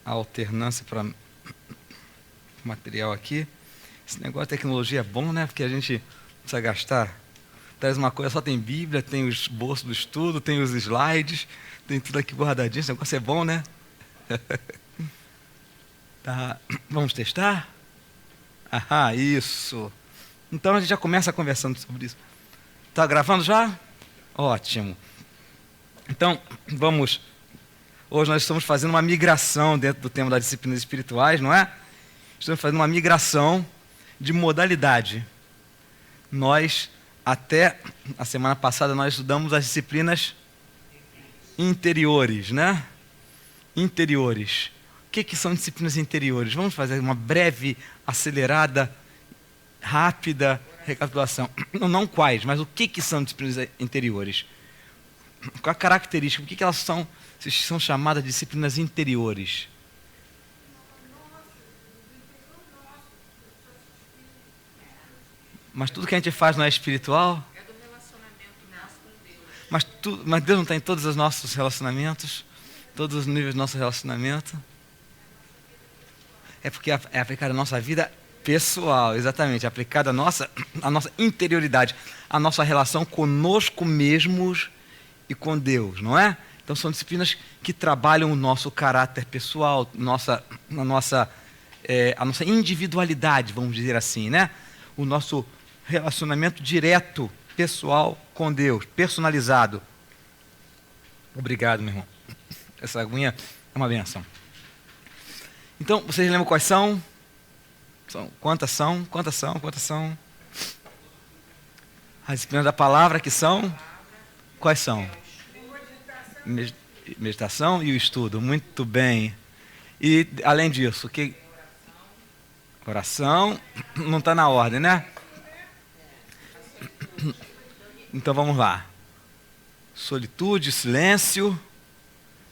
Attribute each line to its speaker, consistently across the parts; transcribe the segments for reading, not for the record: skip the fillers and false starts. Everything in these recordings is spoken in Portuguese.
Speaker 1: a alternância para material aqui. Esse negócio de tecnologia é bom, né? Porque a gente não precisa gastar. Traz uma coisa, só tem Bíblia, tem o esboço do estudo, tem os slides, tem tudo aqui guardadinho. Esse negócio é bom, né? Tá. Vamos testar? Ah, isso. Então a gente já começa conversando sobre isso. Tá gravando já? Ótimo. Então, vamos. Hoje nós estamos fazendo uma migração dentro do tema das disciplinas espirituais, não é? Estamos fazendo uma migração de modalidade. Nós, até a semana passada, nós estudamos as disciplinas interiores, né? Interiores. O que são disciplinas interiores? Vamos fazer uma breve, acelerada, rápida recapitulação. Não quais, mas o que são disciplinas interiores? Qual a característica? Por que elas são chamadas de disciplinas interiores? Mas tudo que a gente faz não é espiritual?
Speaker 2: É do relacionamento nosso com Deus.
Speaker 1: Mas Deus não está em todos os nossos relacionamentos? Todos os níveis do nosso relacionamento? É porque é aplicada à nossa vida pessoal, exatamente. É aplicada à nossa interioridade, à nossa relação conosco mesmos e com Deus, não é? Então são disciplinas que trabalham o nosso caráter pessoal, a nossa individualidade, vamos dizer assim, né? O nosso relacionamento direto, pessoal com Deus, personalizado. Obrigado, meu irmão. Essa aguinha é uma benção. Então, vocês lembram quais são? Quantas são? As disciplinas da palavra que são? Quais são? Meditação e o estudo. Muito bem. E, além disso, oração. Não está na ordem, né? Então, vamos lá. Solitude, silêncio,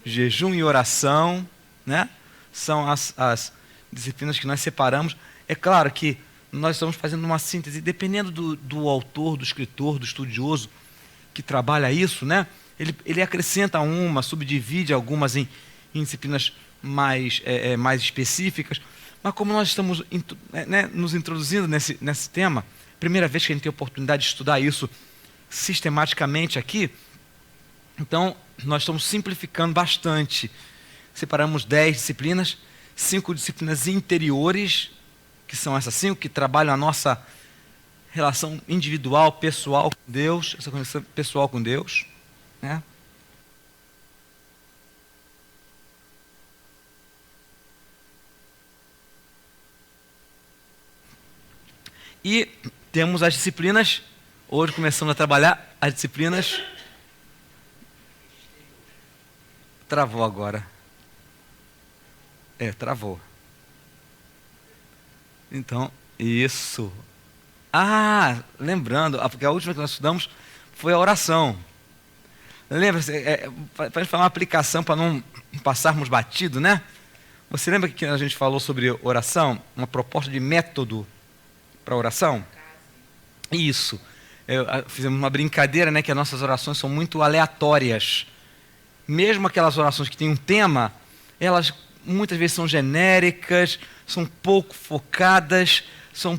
Speaker 1: jejum e oração, né? São as disciplinas que nós separamos. É claro que nós estamos fazendo uma síntese, dependendo do autor, do escritor, do estudioso que trabalha isso, né? Ele acrescenta subdivide algumas em disciplinas mais específicas, mas como nós estamos nos introduzindo nesse tema, primeira vez que a gente tem a oportunidade de estudar isso sistematicamente aqui, então nós estamos simplificando bastante. Separamos 10 disciplinas, 5 disciplinas interiores, que são essas 5, que trabalham a nossa relação individual, pessoal com Deus, essa conexão pessoal com Deus, né? E temos as disciplinas, hoje começamos a trabalhar as disciplinas. Travou agora. Travou. Então, isso. Lembrando, porque a última que nós estudamos foi a oração. Lembra-se, para a gente falar uma aplicação para não passarmos batido, né? Você lembra que a gente falou sobre oração? Uma proposta de método para oração? Isso. Fizemos uma brincadeira, né? Que as nossas orações são muito aleatórias. Mesmo aquelas orações que têm um tema, elas muitas vezes são genéricas, são pouco focadas, são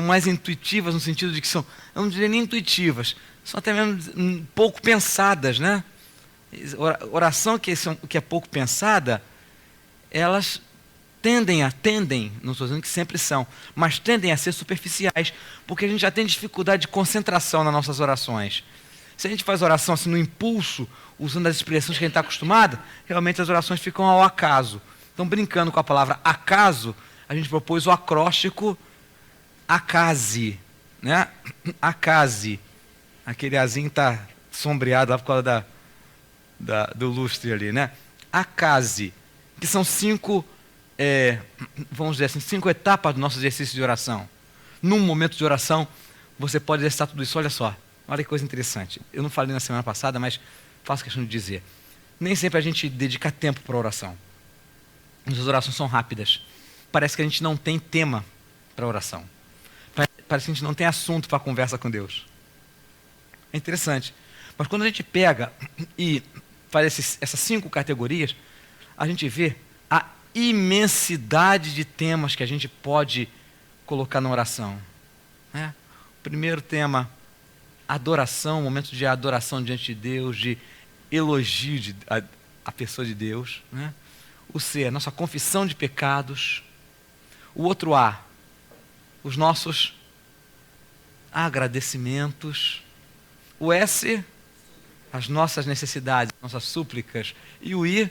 Speaker 1: mais intuitivas no sentido de que são, eu não diria nem intuitivas, são até mesmo pouco pensadas, né? Oração que é pouco pensada, elas tendem, não estou dizendo que sempre são, mas tendem a ser superficiais, porque a gente já tem dificuldade de concentração nas nossas orações. Se a gente faz oração assim no impulso, usando as expressões que a gente está acostumado, realmente as orações ficam ao acaso. Então, brincando com a palavra acaso, a gente propôs o acróstico acase, né? Acase. Aquele azinho está sombreado lá por causa do lustre ali, né? Acase, que são 5, vamos dizer assim, 5 etapas do nosso exercício de oração. Num momento de oração, você pode exercitar tudo isso. Olha só, olha que coisa interessante. Eu não falei na semana passada, mas faço questão de dizer. Nem sempre a gente dedica tempo para a oração. As orações são rápidas. Parece que a gente não tem tema para a oração. Parece que a gente não tem assunto para a conversa com Deus. É interessante. Mas quando a gente pega e faz essas 5 categorias, a gente vê a imensidade de temas que a gente pode colocar na oração, né? O primeiro tema, adoração, momento de adoração diante de Deus, de elogio a pessoa de Deus, né? O C, a nossa confissão de pecados. O outro A, os nossos agradecimentos. O S, as nossas necessidades, nossas súplicas. E o I,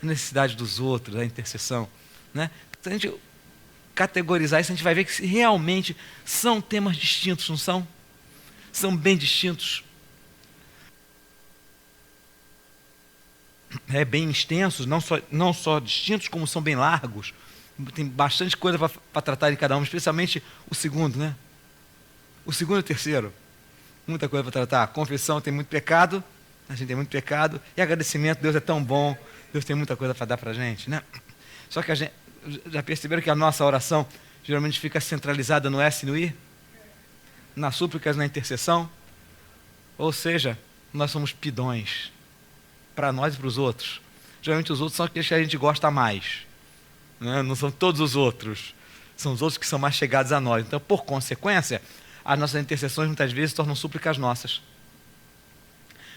Speaker 1: a necessidade dos outros, a intercessão, né? Se a gente categorizar isso, a gente vai ver que realmente são temas distintos, não são? São bem distintos. Bem extensos, não só distintos, como são bem largos. Tem bastante coisa para tratar de cada um, especialmente o segundo, né? O segundo e o terceiro. Muita coisa para tratar. Confissão, tem muito pecado, a gente tem muito pecado. E agradecimento, Deus é tão bom, Deus tem muita coisa para dar para a gente, né? Só que a gente, já perceberam que a nossa oração geralmente fica centralizada no S e no I? Nas súplicas, na intercessão? Ou seja, nós somos pidões, para nós e para os outros. Geralmente os outros são aqueles que a gente gosta mais, né? Não são todos os outros, são os outros que são mais chegados a nós. Então, por consequência, as nossas intercessões muitas vezes se tornam súplicas nossas.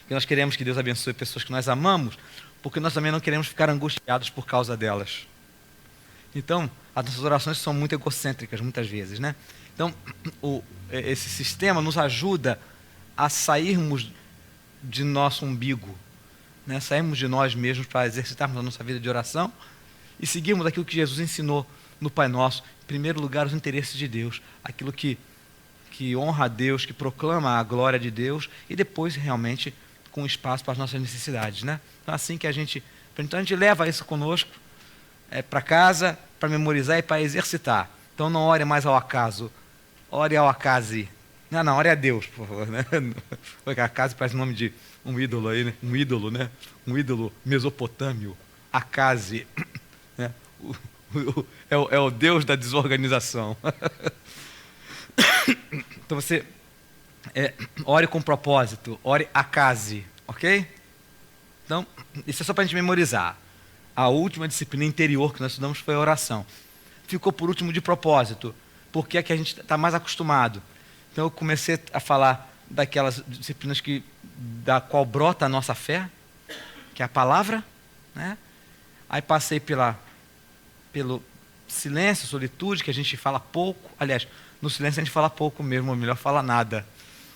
Speaker 1: Porque nós queremos que Deus abençoe pessoas que nós amamos, porque nós também não queremos ficar angustiados por causa delas. Então, as nossas orações são muito egocêntricas muitas vezes, né? Então, esse sistema nos ajuda a sairmos de nosso umbigo, né? Sairmos de nós mesmos para exercitarmos a nossa vida de oração e seguirmos aquilo que Jesus ensinou no Pai Nosso. Em primeiro lugar, os interesses de Deus, aquilo que honra a Deus, que proclama a glória de Deus, e depois realmente com espaço para as nossas necessidades, né? Então, assim que a gente leva isso conosco para casa, para memorizar e para exercitar. Então, não ore mais ao acaso, ore ao acaso. Não, ore a Deus, por favor, né? Porque acaso parece o nome de um ídolo aí, né? Um ídolo, né? Um ídolo mesopotâmio, Acase, né? É o Deus da desorganização. Então você ore com propósito, ore Acase, ok? Então, isso é só para a gente memorizar. A última disciplina interior que nós estudamos foi a oração. Ficou por último de propósito, porque é que a gente está mais acostumado. Então eu comecei a falar daquelas disciplinas da qual brota a nossa fé, que é a palavra, né? Aí passei pelo silêncio, solitude, que a gente fala pouco. Aliás, no silêncio a gente fala pouco mesmo, ou melhor, fala nada.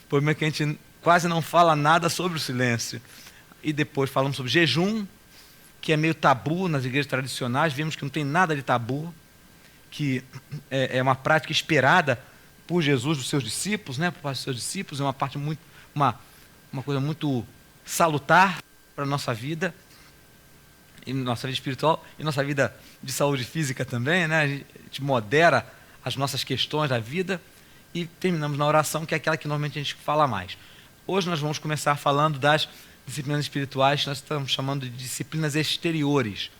Speaker 1: O problema é que a gente quase não fala nada sobre o silêncio. E depois falamos sobre jejum, que é meio tabu nas igrejas tradicionais. Vimos que não tem nada de tabu, que é uma prática esperada por Jesus, dos seus discípulos, né? Por parte dos seus discípulos, é uma parte uma coisa muito salutar para a nossa vida, e nossa vida espiritual, e nossa vida de saúde física também, né? A gente modera as nossas questões da vida, e terminamos na oração, que é aquela que normalmente a gente fala mais. Hoje nós vamos começar falando das disciplinas espirituais, que nós estamos chamando de disciplinas exteriores.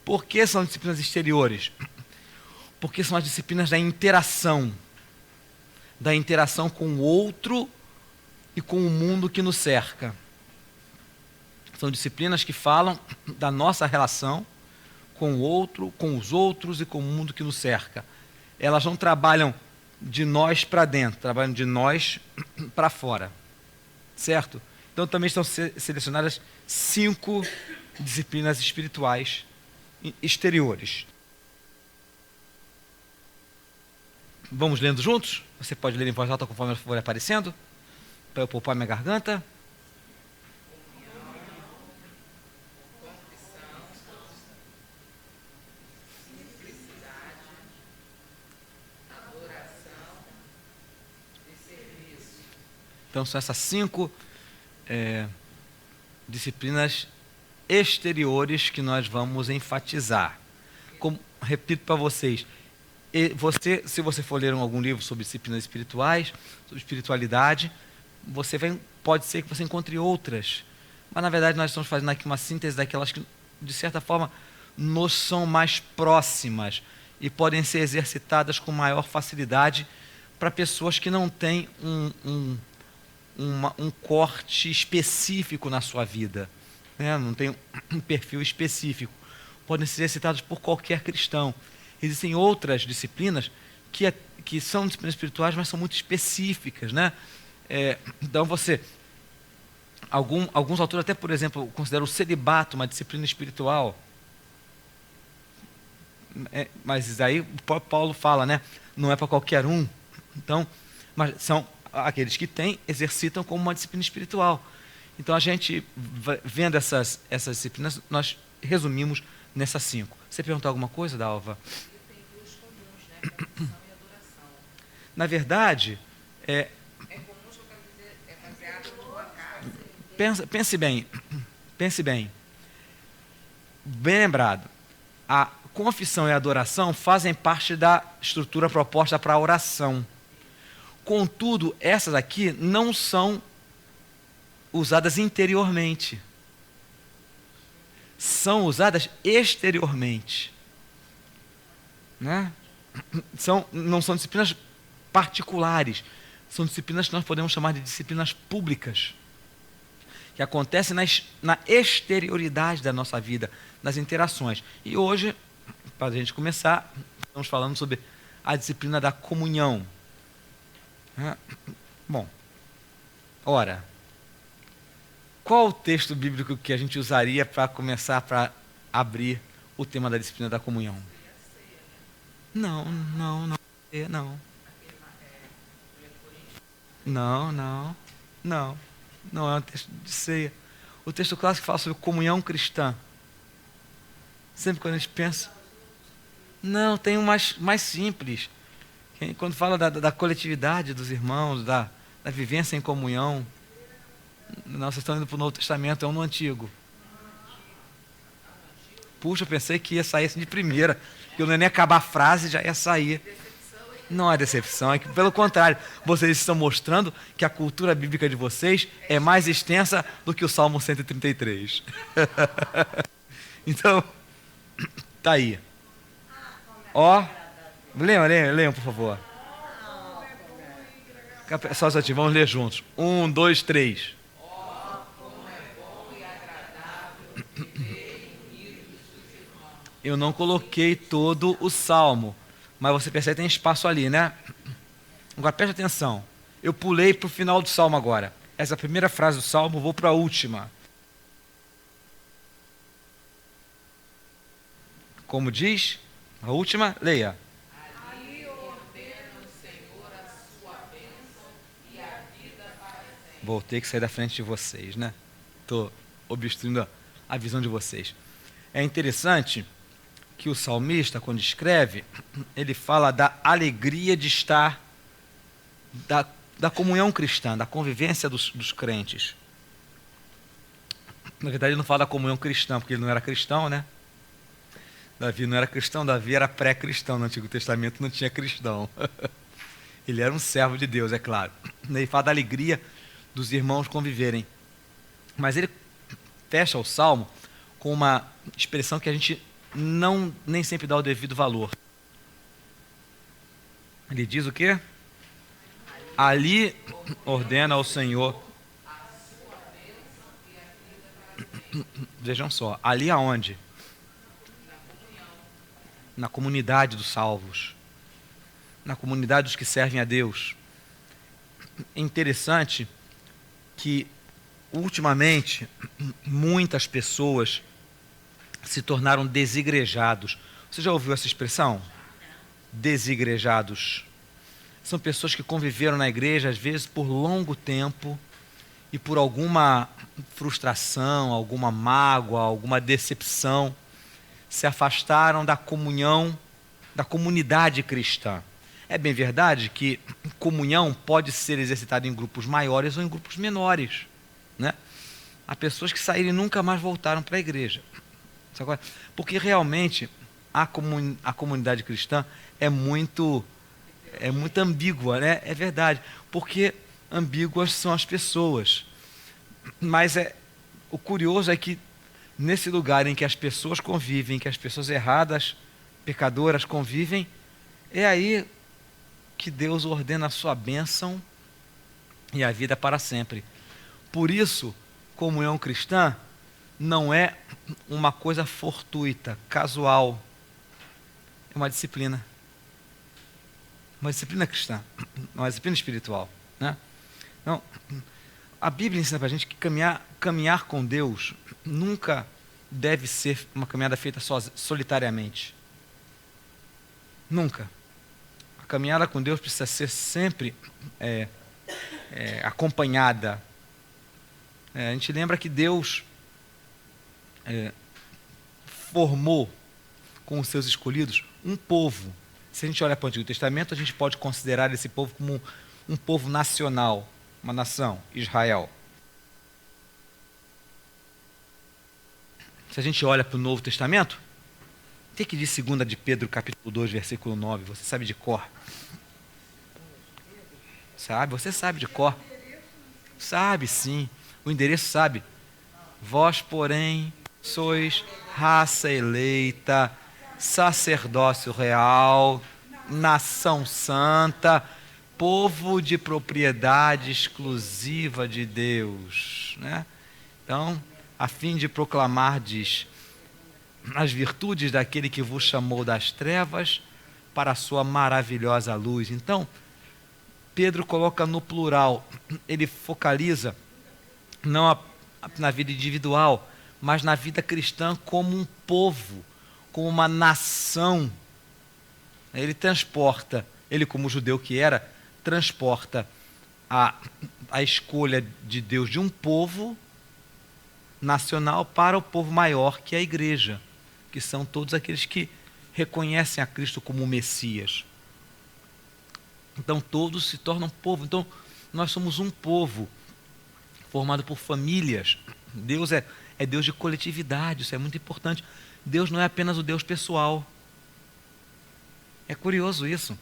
Speaker 1: Por que são disciplinas exteriores? Porque são as disciplinas da interação com o outro e com o mundo que nos cerca. São disciplinas que falam da nossa relação com o outro, com os outros e com o mundo que nos cerca. Elas não trabalham de nós para dentro, trabalham de nós para fora. Certo? Então também estão selecionadas 5 disciplinas espirituais exteriores. Vamos lendo juntos? Você pode ler em voz alta conforme for aparecendo, para eu poupar minha garganta. Então são essas 5 disciplinas exteriores que nós vamos enfatizar. Repito para vocês, se você for ler algum livro sobre disciplinas espirituais, sobre espiritualidade, pode ser que você encontre outras. Mas na verdade nós estamos fazendo aqui uma síntese daquelas que, de certa forma, nos são mais próximas e podem ser exercitadas com maior facilidade para pessoas que não têm um corte específico na sua vida, né? Não tem um perfil específico. podem ser exercitados por qualquer cristão. Existem outras disciplinas que são disciplinas espirituais, mas são muito específicas, né? Então alguns autores até, por exemplo, consideram o celibato uma disciplina espiritual. Mas aí o próprio Paulo fala, né? Não é para qualquer um. Então, mas são aqueles que têm, exercitam como uma disciplina espiritual. Então a gente, vendo essas disciplinas, nós resumimos nessas 5. Você perguntou alguma coisa, Dalva?
Speaker 2: Tem duas comuns, né? Confissão e adoração.
Speaker 1: Na verdade,
Speaker 2: É comum, eu quero dizer, é baseado numa casa.
Speaker 1: pense bem. Bem lembrado, a confissão e a adoração fazem parte da estrutura proposta para a oração. Contudo, essas aqui não são usadas interiormente. São usadas exteriormente. Né? Não são disciplinas particulares. São disciplinas que nós podemos chamar de disciplinas públicas, que acontecem na exterioridade da nossa vida, nas interações. E hoje, para a gente começar, estamos falando sobre a disciplina da comunhão. Bom, ora, qual o texto bíblico que a gente usaria para começar, para abrir o tema da disciplina da comunhão? Não. Não é um texto de ceia. O texto clássico fala sobre comunhão cristã. Sempre quando a gente pensa... Não, tem um mais simples. Quando fala da coletividade dos irmãos, da vivência em comunhão. Não, vocês estão indo para o Novo Testamento, é um no Antigo. Puxa, eu pensei que ia sair assim de primeira. Que eu não ia nem acabar a frase, já ia sair. Não é decepção, é que, pelo contrário, vocês estão mostrando que a cultura bíblica de vocês é mais extensa do que o Salmo 133. Então, tá aí. Ó, leiam, por favor. Só aqui, vamos ler juntos. 1, 2, 3. Eu não coloquei todo o salmo, mas você percebe que tem espaço ali, né? Agora preste atenção. Eu pulei para o final do salmo agora. Essa é a primeira frase do salmo, vou para a última. Como diz? A última, leia.
Speaker 2: Ali ordena o Senhor a sua bênção e a vida para sempre.
Speaker 1: Vou ter que sair da frente de vocês, né? Estou obstruindo a visão de vocês. É interessante que o salmista, quando escreve, ele fala da alegria de estar, da comunhão cristã, da convivência dos crentes. Na verdade, ele não fala da comunhão cristã, porque ele não era cristão, né? Davi não era cristão, Davi era pré-cristão. No Antigo Testamento não tinha cristão. Ele era um servo de Deus, é claro. Ele fala da alegria dos irmãos conviverem. Mas ele fecha o salmo com uma expressão que a gente nem sempre dá o devido valor. Ele diz o quê? Ali ordena ao Senhor. Vejam só, ali aonde? Na comunidade dos salvos, na comunidade dos que servem a Deus. É interessante que, ultimamente, muitas pessoas se tornaram desigrejados. Você já ouviu essa expressão? Desigrejados. São pessoas que conviveram na igreja, às vezes, por longo tempo, e por alguma frustração, alguma mágoa, alguma decepção, se afastaram da comunhão, da comunidade cristã. É bem verdade que comunhão pode ser exercitada em grupos maiores ou em grupos menores, né? Há pessoas que saíram e nunca mais voltaram para a igreja. Porque realmente a comunidade cristã é muito ambígua, né? É verdade, porque ambíguas são as pessoas. Mas o curioso é que nesse lugar em que as pessoas convivem, que as pessoas erradas, pecadoras convivem, é aí que Deus ordena a sua bênção e a vida para sempre. Por isso, comunhão cristã não é uma coisa fortuita, casual. É uma disciplina. Uma disciplina cristã, uma disciplina espiritual, né? Então, a Bíblia ensina para a gente que caminhar com Deus nunca deve ser uma caminhada feita solitariamente. Nunca. A caminhada com Deus precisa ser sempre acompanhada. A gente lembra que Deus formou com os seus escolhidos um povo. Se a gente olha para o Antigo Testamento, a gente pode considerar esse povo como um povo nacional, uma nação, Israel. Se a gente olha para o Novo Testamento, o que diz 2 de Pedro, capítulo 2, versículo 9? Você sabe de cor? Sabe? Você sabe de cor? Sabe, sim. O endereço sabe. Vós, porém, sois raça eleita, sacerdócio real, nação santa, povo de propriedade exclusiva de Deus, né? Então, a fim de proclamardes as virtudes daquele que vos chamou das trevas para a sua maravilhosa luz. Então, Pedro coloca no plural, ele focaliza não na vida individual, mas na vida cristã como um povo, como uma nação. Ele transporta, ele como judeu que era, transporta a escolha de Deus de um povo nacional para o povo maior, que é a igreja, que são todos aqueles que reconhecem a Cristo como o Messias. Então todos se tornam povo. Então nós somos um povo formado por famílias. Deus é Deus de coletividade, isso é muito importante. Deus não é apenas o Deus pessoal. É curioso isso.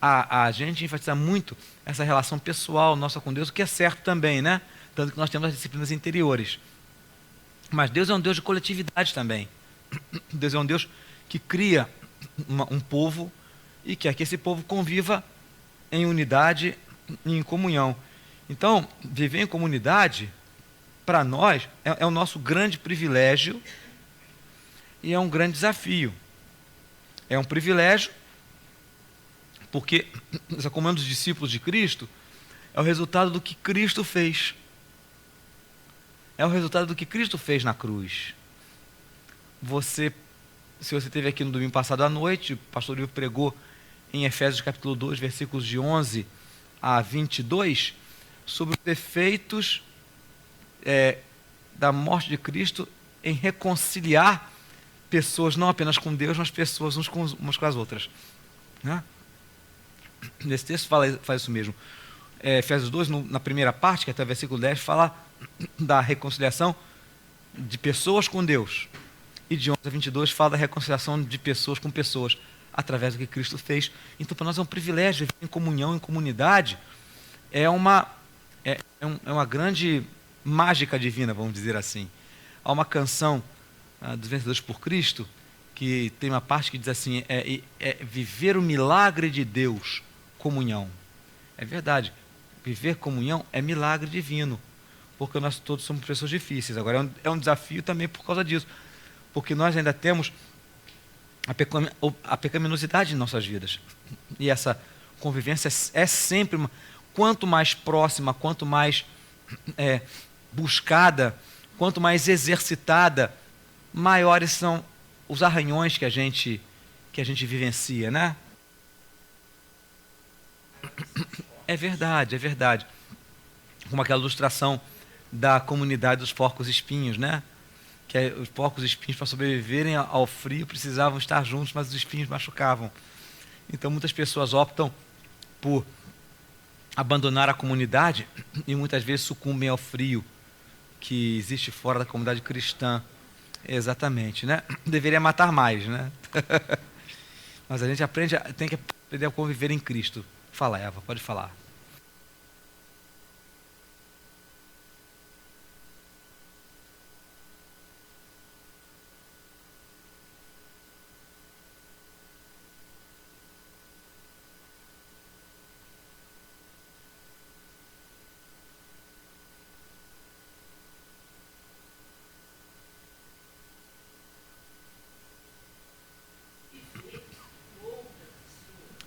Speaker 1: A gente enfatiza muito essa relação pessoal nossa com Deus, o que é certo também, né? Tanto que nós temos as disciplinas interiores. Mas Deus é um Deus de coletividade também. Deus é um Deus que cria um povo e quer que esse povo conviva em unidade e em comunhão. Então, viver em comunidade, para nós, é o nosso grande privilégio e é um grande desafio. É um privilégio porque essa comunhão dos discípulos de Cristo é o resultado do que Cristo fez. É o resultado do que Cristo fez na cruz. Se você esteve aqui no domingo passado à noite, o pastor Ivo pregou em Efésios capítulo 2, versículos de 11 a 22, sobre os efeitos da morte de Cristo em reconciliar pessoas, não apenas com Deus, mas pessoas umas com as outras. Né? Nesse texto faz isso mesmo. Efésios 2, na primeira parte, que é até o versículo 10, fala da reconciliação de pessoas com Deus. E de 11 a 22 fala da reconciliação de pessoas com pessoas, através do que Cristo fez. Então, para nós é um privilégio viver em comunhão, em comunidade. É uma grande mágica divina, vamos dizer assim. Há uma canção dos Vencedores por Cristo, que tem uma parte que diz assim, viver o milagre de Deus, comunhão. É verdade, viver comunhão é milagre divino, porque nós todos somos pessoas difíceis. Agora, é um desafio também por causa disso, porque nós ainda temos a pecaminosidade em nossas vidas. E essa convivência é sempre quanto mais próxima, quanto mais buscada, quanto mais exercitada, maiores são os arranhões que a gente vivencia, né? É verdade, é verdade. Como aquela ilustração da comunidade dos porcos-espinhos, né? Que os porcos-espinhos, para sobreviverem ao frio, precisavam estar juntos, mas os espinhos machucavam. Então, muitas pessoas optam por abandonar a comunidade e muitas vezes sucumbem ao frio que existe fora da comunidade cristã. Exatamente, né? Deveria matar mais, né? Mas a gente tem que aprender a conviver em Cristo. Fala, Eva, pode falar.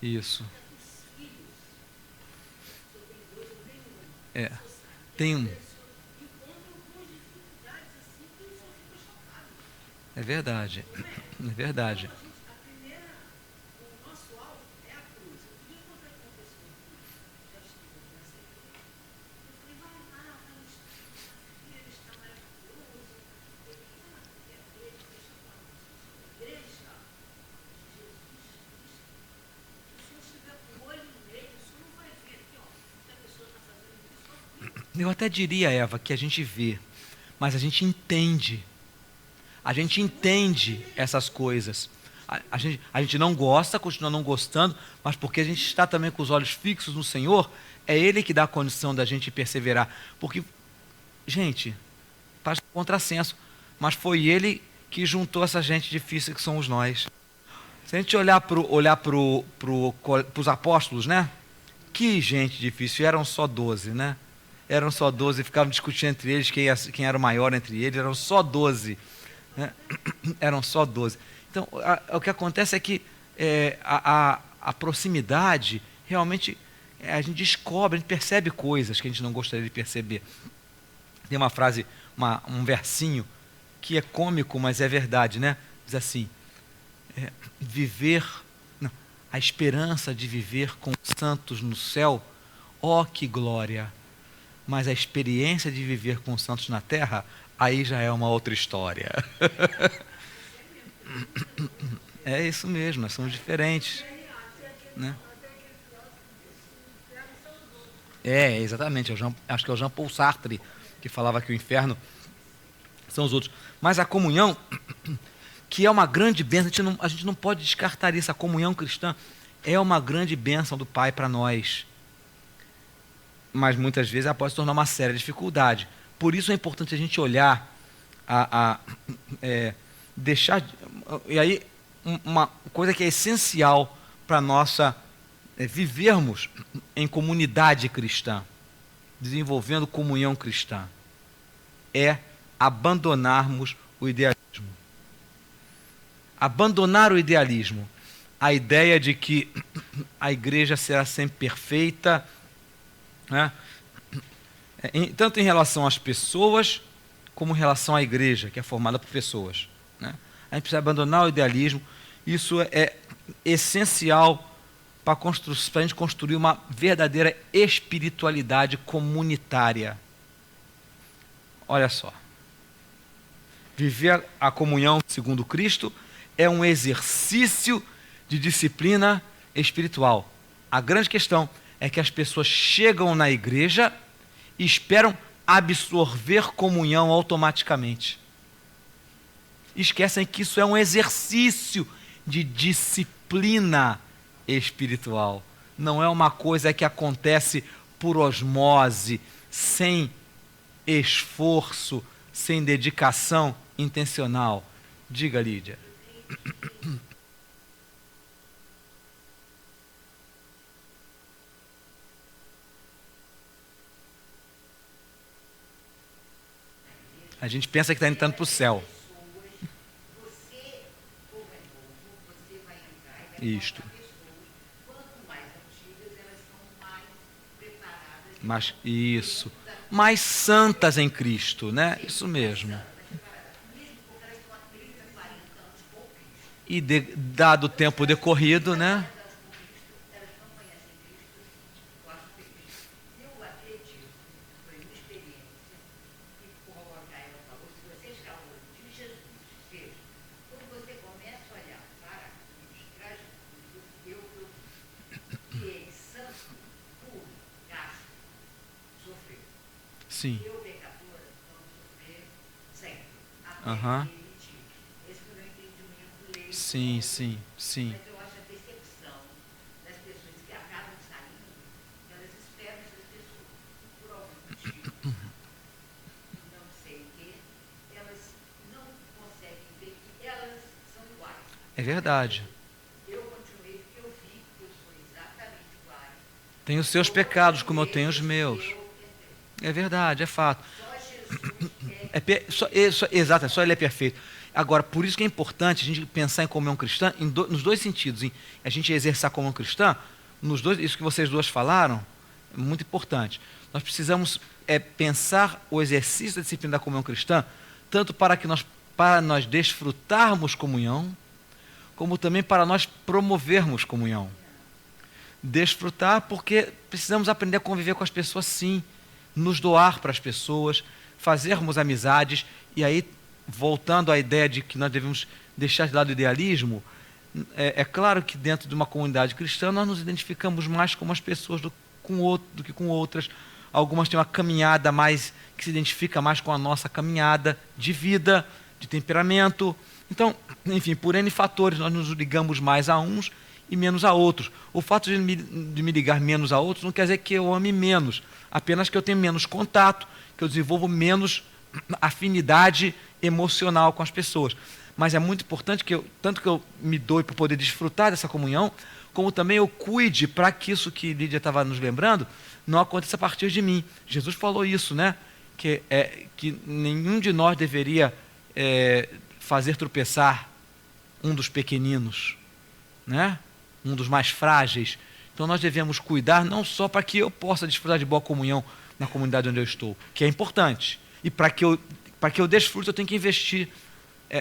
Speaker 1: Isso. É. Tem um. É verdade. É verdade. Eu até diria, Eva, que a gente vê, mas a gente entende. A gente entende essas coisas. A gente não gosta, continua não gostando, mas porque a gente está também com os olhos fixos no Senhor, é Ele que dá a condição da gente perseverar. Porque, gente, faz contrassenso, mas foi Ele que juntou essa gente difícil que somos nós. Se a gente olhar para os apóstolos, né? Que gente difícil, eram só 12, né? Eram só 12, ficavam discutindo entre eles quem era o maior entre eles, eram só 12. Né? Eram só 12. Então, o que acontece é que a proximidade, realmente, a gente descobre, a gente percebe coisas que a gente não gostaria de perceber. Tem uma frase, um versinho, que é cômico, mas é verdade, né? Diz assim, a esperança de viver com os santos no céu, ó que glória! Mas a experiência de viver com os santos na terra, aí já é uma outra história. É isso mesmo, nós somos diferentes. Né? Exatamente. Acho que é o Jean-Paul Sartre que falava que o inferno são os outros. Mas a comunhão, que é uma grande bênção, a gente não pode descartar isso. A comunhão cristã é uma grande bênção do Pai para nós. Mas muitas vezes ela pode se tornar uma séria dificuldade. Por isso é importante a gente olhar, deixar. E aí, uma coisa que é essencial para nossa vivermos em comunidade cristã, desenvolvendo comunhão cristã, é abandonarmos o idealismo. Abandonar o idealismo, a ideia de que a igreja será sempre perfeita, né? Tanto em relação às pessoas, como em relação à igreja, que é formada por pessoas. Né? A gente precisa abandonar o idealismo. Isso é essencial para a gente construir uma verdadeira espiritualidade comunitária. Olha só. Viver a comunhão segundo Cristo é um exercício de disciplina espiritual. A grande questão é que as pessoas chegam na igreja e esperam absorver comunhão automaticamente. Esquecem que isso é um exercício de disciplina espiritual. Não é uma coisa que acontece por osmose, sem esforço, sem dedicação intencional. Diga, Lídia. A gente pensa que está entrando para o céu. Isto. Mas isso. Mais santas em Cristo, né? Isso mesmo. E dado o tempo decorrido, né? Sim. Aham. Sim, sim, sim.
Speaker 2: Mas eu acho a decepção das pessoas que acabam saindo, elas esperam essas pessoas, por algum motivo, não sei o quê, elas não conseguem ver que elas são iguais.
Speaker 1: É verdade.
Speaker 2: Eu continuei porque eu vi que eu sou exatamente igual.
Speaker 1: Tem os seus pecados, como eu tenho os meus. É verdade, é fato.
Speaker 2: Só Jesus
Speaker 1: Exato, só Ele é perfeito. Agora, por isso que é importante a gente pensar em comunhão cristã nos dois sentidos. Em a gente exercer a comunhão cristã, nos dois, isso que vocês duas falaram, é muito importante. Nós precisamos pensar o exercício da disciplina da comunhão cristã, tanto para nós desfrutarmos comunhão, como também para nós promovermos comunhão. Desfrutar porque precisamos aprender a conviver com as pessoas, sim, nos doar para as pessoas, fazermos amizades, e aí, voltando à ideia de que nós devemos deixar de lado o idealismo, é claro que dentro de uma comunidade cristã nós nos identificamos mais com as pessoas do que com outras. Algumas têm uma caminhada mais que se identifica mais com a nossa caminhada de vida, de temperamento. Então, enfim, por N fatores, nós nos ligamos mais a uns e menos a outros. O fato de me ligar menos a outros não quer dizer que eu ame menos, apenas que eu tenho menos contato, que eu desenvolvo menos afinidade emocional com as pessoas. Mas é muito importante tanto que eu me doe para poder desfrutar dessa comunhão, como também eu cuide para que isso que Lídia estava nos lembrando não aconteça a partir de mim. Jesus falou isso, né? Que nenhum de nós deveria fazer tropeçar um dos pequeninos, né? Um dos mais frágeis. Então nós devemos cuidar não só para que eu possa desfrutar de boa comunhão na comunidade onde eu estou, que é importante, e para que eu desfrute eu tenho que investir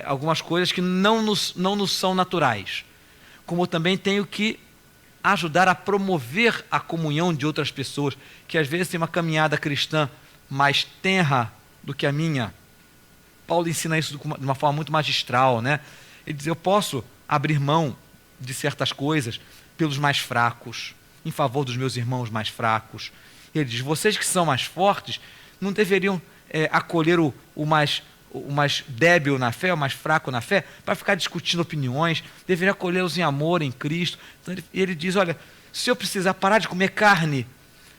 Speaker 1: algumas coisas que não nos são naturais, como também tenho que ajudar a promover a comunhão de outras pessoas, que às vezes têm uma caminhada cristã mais tenra do que a minha. Paulo ensina isso de uma forma muito magistral, né? Ele diz, eu posso abrir mão de certas coisas pelos mais fracos, em favor dos meus irmãos mais fracos. Ele diz, vocês que são mais fortes não deveriam acolher o mais débil na fé, o mais fraco na fé, para ficar discutindo opiniões, deveriam acolhê-los em amor, em Cristo. Então ele diz, olha, se eu precisar parar de comer carne,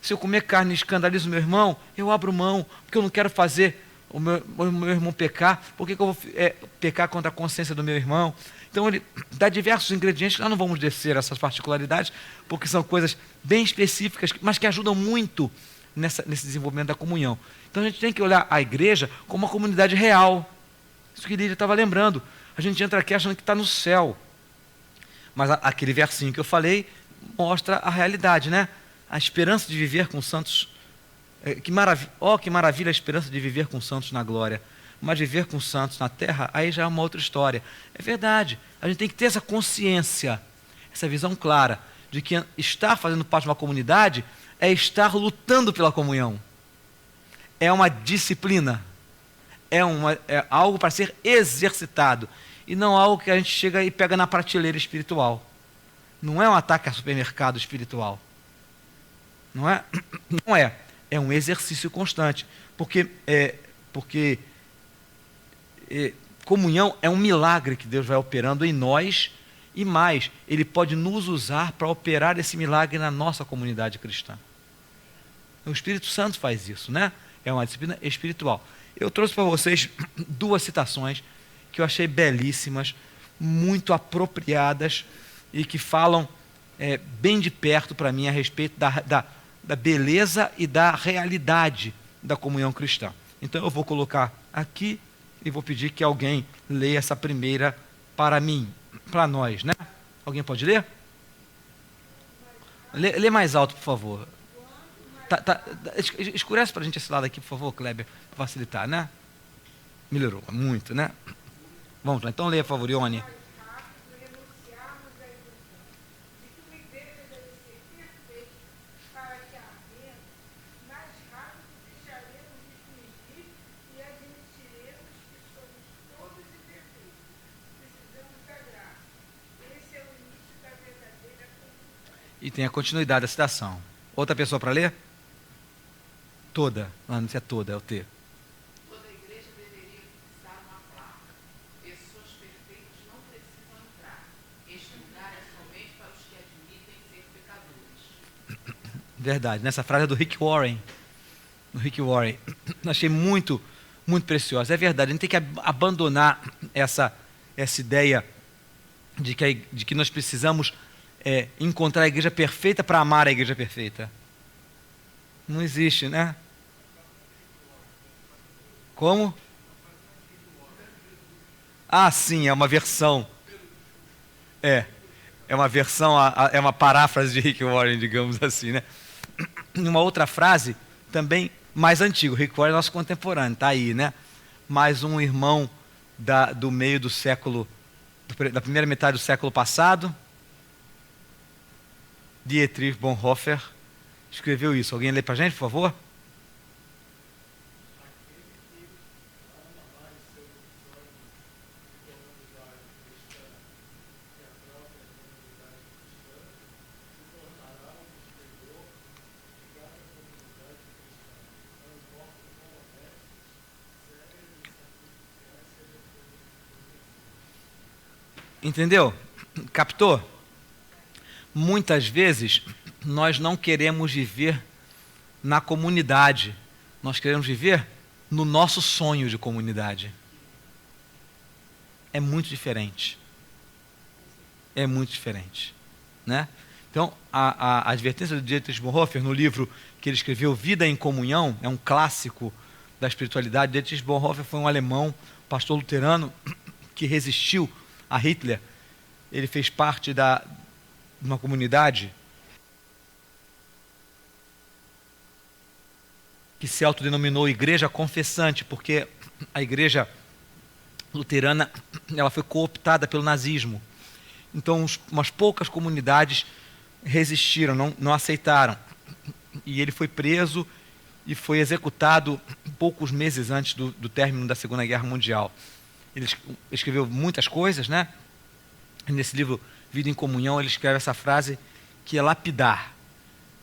Speaker 1: se eu comer carne e escandalizo o meu irmão, eu abro mão, porque eu não quero fazer o meu irmão pecar, por que eu vou pecar contra a consciência do meu irmão? Então ele dá diversos ingredientes, nós não vamos descer essas particularidades, porque são coisas bem específicas, mas que ajudam muito nesse desenvolvimento da comunhão. Então a gente tem que olhar a igreja como uma comunidade real. Isso que Lídia estava lembrando. A gente entra aqui achando que está no céu. Mas aquele versinho que eu falei mostra a realidade, né? A esperança de viver com santos. Que maravilha a esperança de viver com santos na glória. Mas viver com santos na terra, aí já é uma outra história. É verdade. A gente tem que ter essa consciência, essa visão clara de que estar fazendo parte de uma comunidade é estar lutando pela comunhão. É uma disciplina. É algo para ser exercitado. E não algo que a gente chega e pega na prateleira espiritual. Não é um ataque a supermercado espiritual. Não é? Não é. É um exercício constante. Porque comunhão é um milagre que Deus vai operando em nós, e mais, Ele pode nos usar para operar esse milagre na nossa comunidade cristã. O Espírito Santo faz isso, né? É uma disciplina espiritual. Eu trouxe para vocês duas citações que eu achei belíssimas, muito apropriadas e que falam bem de perto para mim a respeito da beleza e da realidade da comunhão cristã. Então eu vou colocar aqui e vou pedir que alguém leia essa primeira para mim, para nós, né? Alguém pode ler? Lê mais alto, por favor. Escurece para a gente esse lado aqui, por favor, Kleber, para facilitar, né? Melhorou muito, né? Vamos lá, então leia, por favor, Ione. E tem a continuidade da citação. Outra pessoa para ler? Toda. Não é toda, é o T.
Speaker 2: Toda a igreja deveria fixar uma placa. Pessoas perfeitas não precisam entrar. Este lugar é somente para os que admitem ser pecadores.
Speaker 1: Verdade. Nessa frase é do Rick Warren. Do Rick Warren. Achei muito, muito preciosa. É verdade. A gente tem que abandonar essa ideia de que nós precisamos encontrar a igreja perfeita para amar a igreja perfeita. Não existe, né? Como? Ah, sim, é uma versão. É, é uma versão, é uma paráfrase de Rick Warren, digamos assim, né? Uma outra frase, também mais antigo, Rick Warren é nosso contemporâneo, tá aí, né? Mais um irmão do meio do século, da primeira metade do século passado, Dietrich Bonhoeffer, escreveu isso. Alguém lê pra gente, por favor? Entendeu? Captou? Muitas vezes nós não queremos viver na comunidade, nós queremos viver no nosso sonho de comunidade. É muito diferente. É muito diferente, né? Então, a advertência do Dietrich Bonhoeffer, no livro que ele escreveu, Vida em Comunhão, é um clássico da espiritualidade. Dietrich Bonhoeffer foi um alemão, pastor luterano, que resistiu a Hitler. Ele fez parte de uma comunidade que se autodenominou Igreja Confessante, porque a igreja luterana ela foi cooptada pelo nazismo. Então, umas poucas comunidades resistiram, não aceitaram. E ele foi preso e foi executado poucos meses antes do término da Segunda Guerra Mundial. Ele escreveu muitas coisas, né? Nesse livro, Vida em Comunhão, ele escreve essa frase que é lapidar,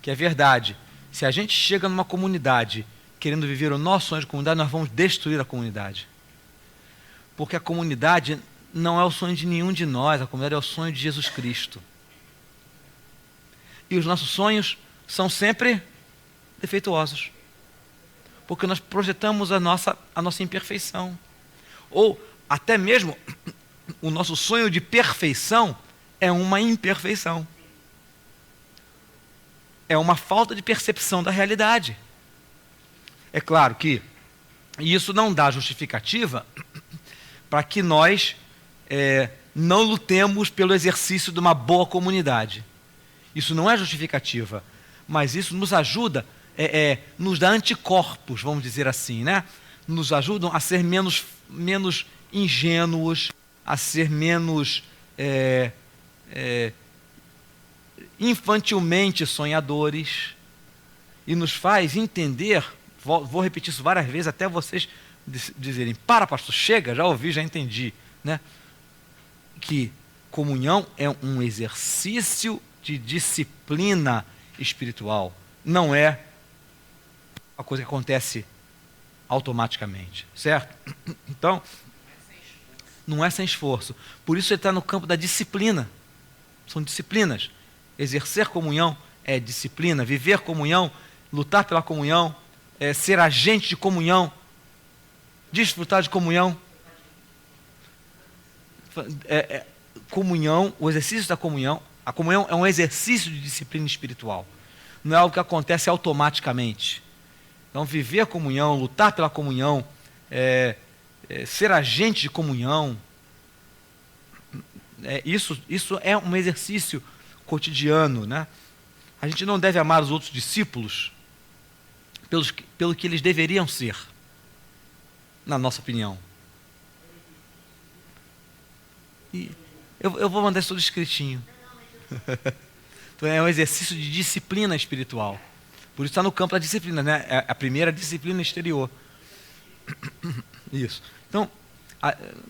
Speaker 1: que é verdade. Se a gente chega numa comunidade querendo viver o nosso sonho de comunidade, nós vamos destruir a comunidade. Porque a comunidade não é o sonho de nenhum de nós, a comunidade é o sonho de Jesus Cristo. E os nossos sonhos são sempre defeituosos. Porque nós projetamos a nossa imperfeição. Ou até mesmo o nosso sonho de perfeição é uma imperfeição. É uma falta de percepção da realidade. É claro que isso não dá justificativa para que nós não lutemos pelo exercício de uma boa comunidade. Isso não é justificativa, mas isso nos ajuda, nos dá anticorpos, vamos dizer assim, né? Nos ajudam a ser menos ingênuos, a ser menos infantilmente sonhadores, e nos faz entender, vou repetir isso várias vezes até vocês dizerem, para pastor, chega, já ouvi, já entendi, né? Que comunhão é um exercício de disciplina espiritual, não é uma coisa que acontece automaticamente, certo? Então, não é sem esforço. Por isso ele está no campo da disciplina. São disciplinas. Exercer comunhão é disciplina. Viver comunhão, lutar pela comunhão, ser agente de comunhão, desfrutar de comunhão. Comunhão, o exercício da comunhão, a comunhão é um exercício de disciplina espiritual. Não é algo que acontece automaticamente. Então, viver a comunhão, lutar pela comunhão, ser agente de comunhão, isso é um exercício cotidiano, né? A gente não deve amar os outros discípulos pelo que eles deveriam ser, na nossa opinião. E eu vou mandar isso tudo escritinho. Então é um exercício de disciplina espiritual. Por isso está no campo da disciplina, né? É a primeira disciplina exterior. Isso. Então,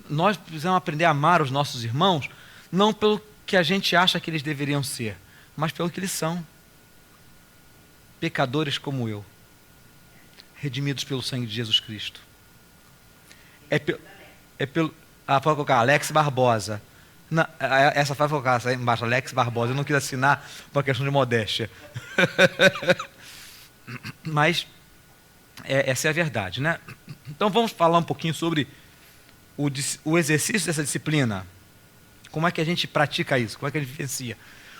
Speaker 1: nós precisamos aprender a amar os nossos irmãos, não pelo que a gente acha que eles deveriam ser, mas pelo que eles são. Pecadores como eu, redimidos pelo sangue de Jesus Cristo. Pode colocar Alex Barbosa. Não, essa frase vai colocar embaixo, Alex Barbosa. Eu não quis assinar por uma questão de modéstia. Mas essa é a verdade, né? Então vamos falar um pouquinho sobre o exercício dessa disciplina. Como é que a gente pratica isso? Como é que a gente vivencia?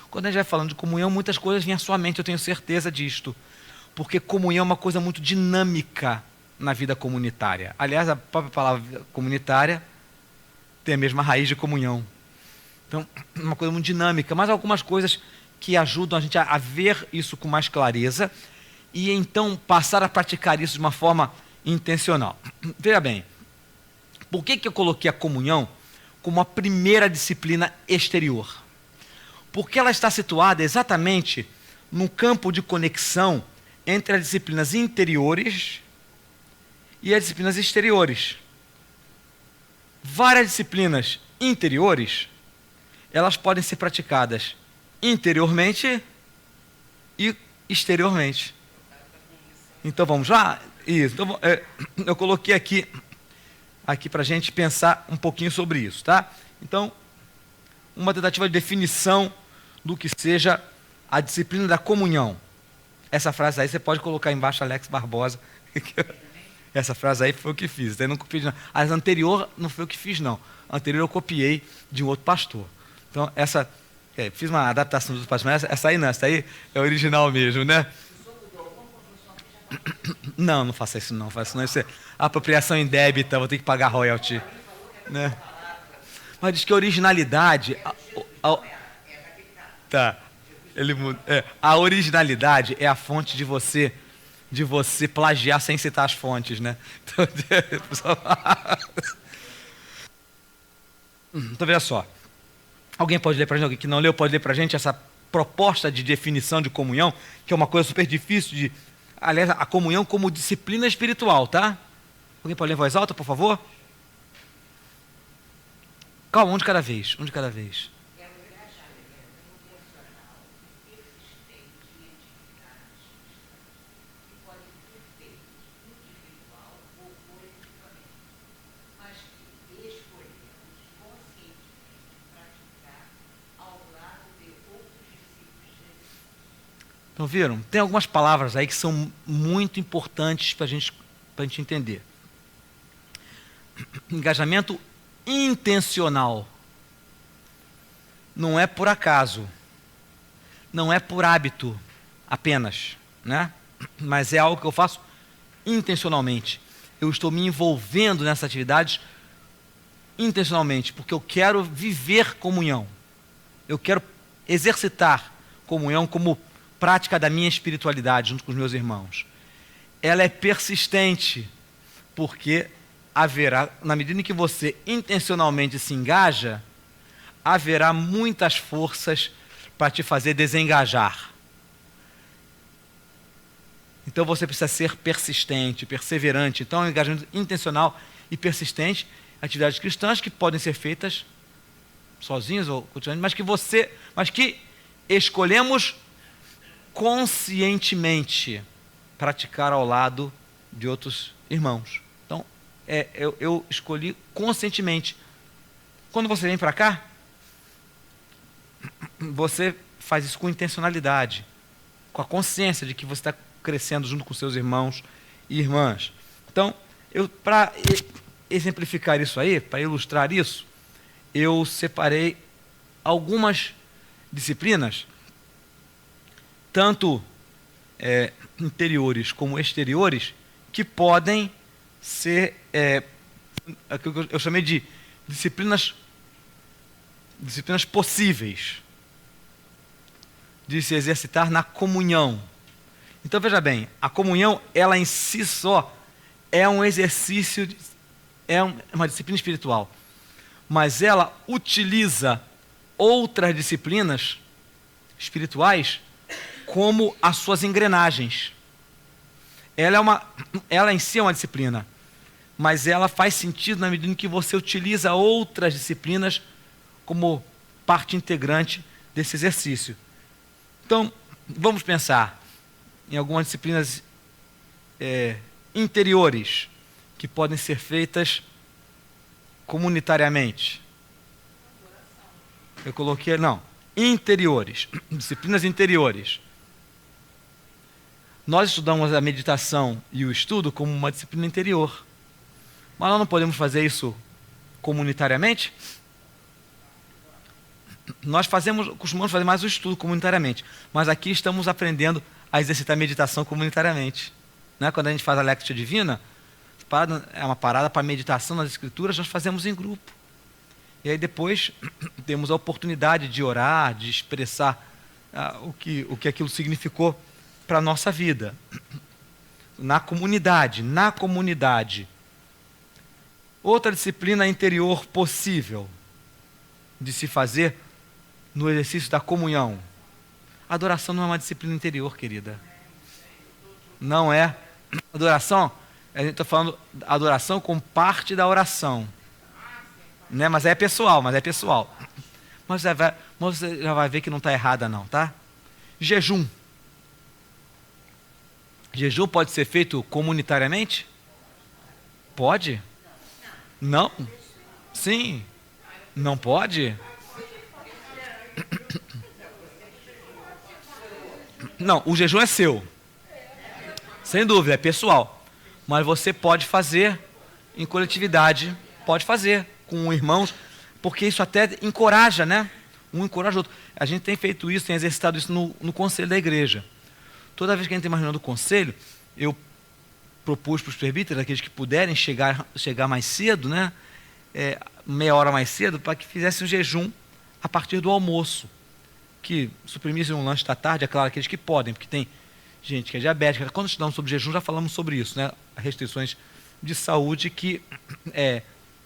Speaker 1: Quando a gente vai falando de comunhão, muitas coisas vêm à sua mente, eu tenho certeza disto. Porque comunhão é uma coisa muito dinâmica na vida comunitária. Aliás, a própria palavra comunitária tem a mesma raiz de comunhão. Então, uma coisa muito dinâmica, mas algumas coisas que ajudam a gente a ver isso com mais clareza e então passar a praticar isso de uma forma intencional. Veja bem, por que eu coloquei a comunhão como a primeira disciplina exterior? Porque ela está situada exatamente no campo de conexão entre as disciplinas interiores e as disciplinas exteriores. Várias disciplinas interiores, elas podem ser praticadas interiormente e exteriormente. Então vamos lá? Isso. Então, eu coloquei aqui para a gente pensar um pouquinho sobre isso, tá? Então, uma tentativa de definição do que seja a disciplina da comunhão. Essa frase aí você pode colocar embaixo, Alex Barbosa. Essa frase aí foi o que fiz. Eu não copiei, não. A anterior não foi o que fiz, não. A anterior eu copiei de um outro pastor. Então, fiz uma adaptação dos pastores, mas essa aí não, essa aí é original mesmo, né? Não faça isso não, isso é apropriação indébita, vou ter que pagar royalty, né? Mas diz que a originalidade, a originalidade é a fonte de você plagiar sem citar as fontes, né? Então veja só, alguém pode ler para a gente, alguém que não leu pode ler para a gente essa proposta de definição de comunhão, que é uma coisa super difícil de... Aliás, a comunhão como disciplina espiritual, tá? Alguém pode ler em voz alta, por favor? Calma, um de cada vez. Então, viram? Tem algumas palavras aí que são muito importantes para a gente entender. Engajamento intencional. Não é por acaso. Não é por hábito apenas, né? Mas é algo que eu faço intencionalmente. Eu estou me envolvendo nessas atividades intencionalmente, porque eu quero viver comunhão. Eu quero exercitar comunhão como prática da minha espiritualidade junto com os meus irmãos. Ela é persistente, porque haverá, na medida em que você intencionalmente se engaja, haverá muitas forças para te fazer desengajar. Então você precisa ser persistente, perseverante. Então é um engajamento intencional e persistente, atividades cristãs que podem ser feitas sozinhos ou continuamente, mas que escolhemos conscientemente praticar ao lado de outros irmãos. Então, eu escolhi conscientemente. Quando você vem para cá, você faz isso com intencionalidade, com a consciência de que você está crescendo junto com seus irmãos e irmãs. Então, para exemplificar isso aí, para ilustrar isso, eu separei algumas disciplinas, tanto interiores como exteriores, que podem ser, eu chamei de disciplinas possíveis de se exercitar na comunhão. Então veja bem, a comunhão, ela em si só é um exercício, uma disciplina espiritual, mas ela utiliza outras disciplinas espirituais como as suas engrenagens. Ela em si é uma disciplina, mas ela faz sentido na medida em que você utiliza outras disciplinas como parte integrante desse exercício. Então, vamos pensar em algumas disciplinas interiores que podem ser feitas comunitariamente. Eu coloquei, interiores, disciplinas interiores. Nós estudamos a meditação e o estudo como uma disciplina interior. Mas nós não podemos fazer isso comunitariamente? Nós costumamos fazer mais o estudo comunitariamente, mas aqui estamos aprendendo a exercitar a meditação comunitariamente. Né? Quando a gente faz a Lectio Divina, é uma parada para meditação nas Escrituras, nós fazemos em grupo. E aí depois temos a oportunidade de orar, de expressar o que aquilo significou para a nossa vida. Na comunidade. Outra disciplina interior possível de se fazer no exercício da comunhão. Adoração não é uma disciplina interior, querida. Não é. Adoração, a gente está falando adoração como parte da oração. Né? Mas é pessoal. Mas você já vai ver que não está errada não, tá? Jejum. Jejum pode ser feito comunitariamente? Pode? Não? Sim. Não pode? Não, o jejum é seu. Sem dúvida, é pessoal. Mas você pode fazer em coletividade, pode fazer com irmãos, porque isso até encoraja, né? Um encoraja o outro. A gente tem feito isso, tem exercitado isso no conselho da igreja. Toda vez que a gente tem uma reunião do conselho, eu propus para os presbíteros, aqueles que puderem chegar mais cedo, né? Meia hora mais cedo, para que fizessem um jejum a partir do almoço. Que suprimissem um lanche da tarde, é claro, aqueles que podem, porque tem gente que é diabética. Quando estudamos sobre jejum, já falamos sobre isso, né? Restrições de saúde que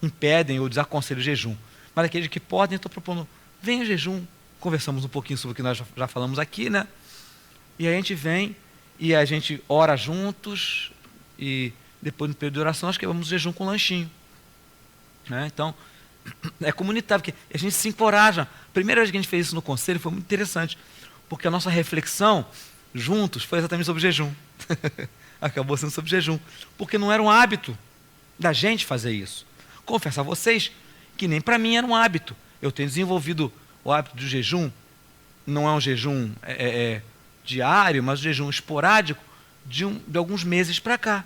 Speaker 1: impedem ou desaconselham o jejum. Mas aqueles que podem, eu estou propondo, venha o jejum. Conversamos um pouquinho sobre o que nós já falamos aqui, né? E a gente vem e a gente ora juntos e depois no período de oração nós quebramos o jejum com um lanchinho. Né? Então, é comunitário, porque a gente se encoraja. A primeira vez que a gente fez isso no conselho foi muito interessante, porque a nossa reflexão juntos foi exatamente sobre jejum. Acabou sendo sobre jejum, porque não era um hábito da gente fazer isso. Confesso a vocês que nem para mim era um hábito. Eu tenho desenvolvido o hábito do jejum, não é um jejum diário, mas um jejum esporádico de alguns meses para cá.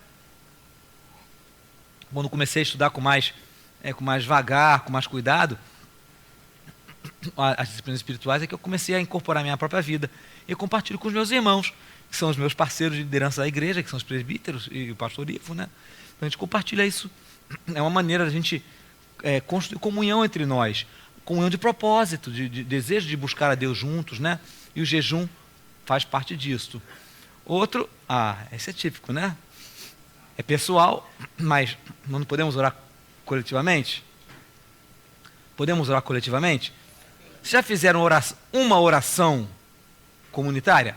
Speaker 1: Quando comecei a estudar com mais vagar, com mais cuidado, as disciplinas espirituais, é que eu comecei a incorporar a minha própria vida. E eu compartilho com os meus irmãos, que são os meus parceiros de liderança da igreja, que são os presbíteros e o pastor Ivo, né? Então a gente compartilha isso. É uma maneira da gente construir comunhão entre nós, comunhão de propósito, de desejo de buscar a Deus juntos, né? E o jejum faz parte disso. Outro, esse é típico, né? É pessoal, mas não podemos orar coletivamente? Podemos orar coletivamente? Vocês já fizeram uma oração comunitária?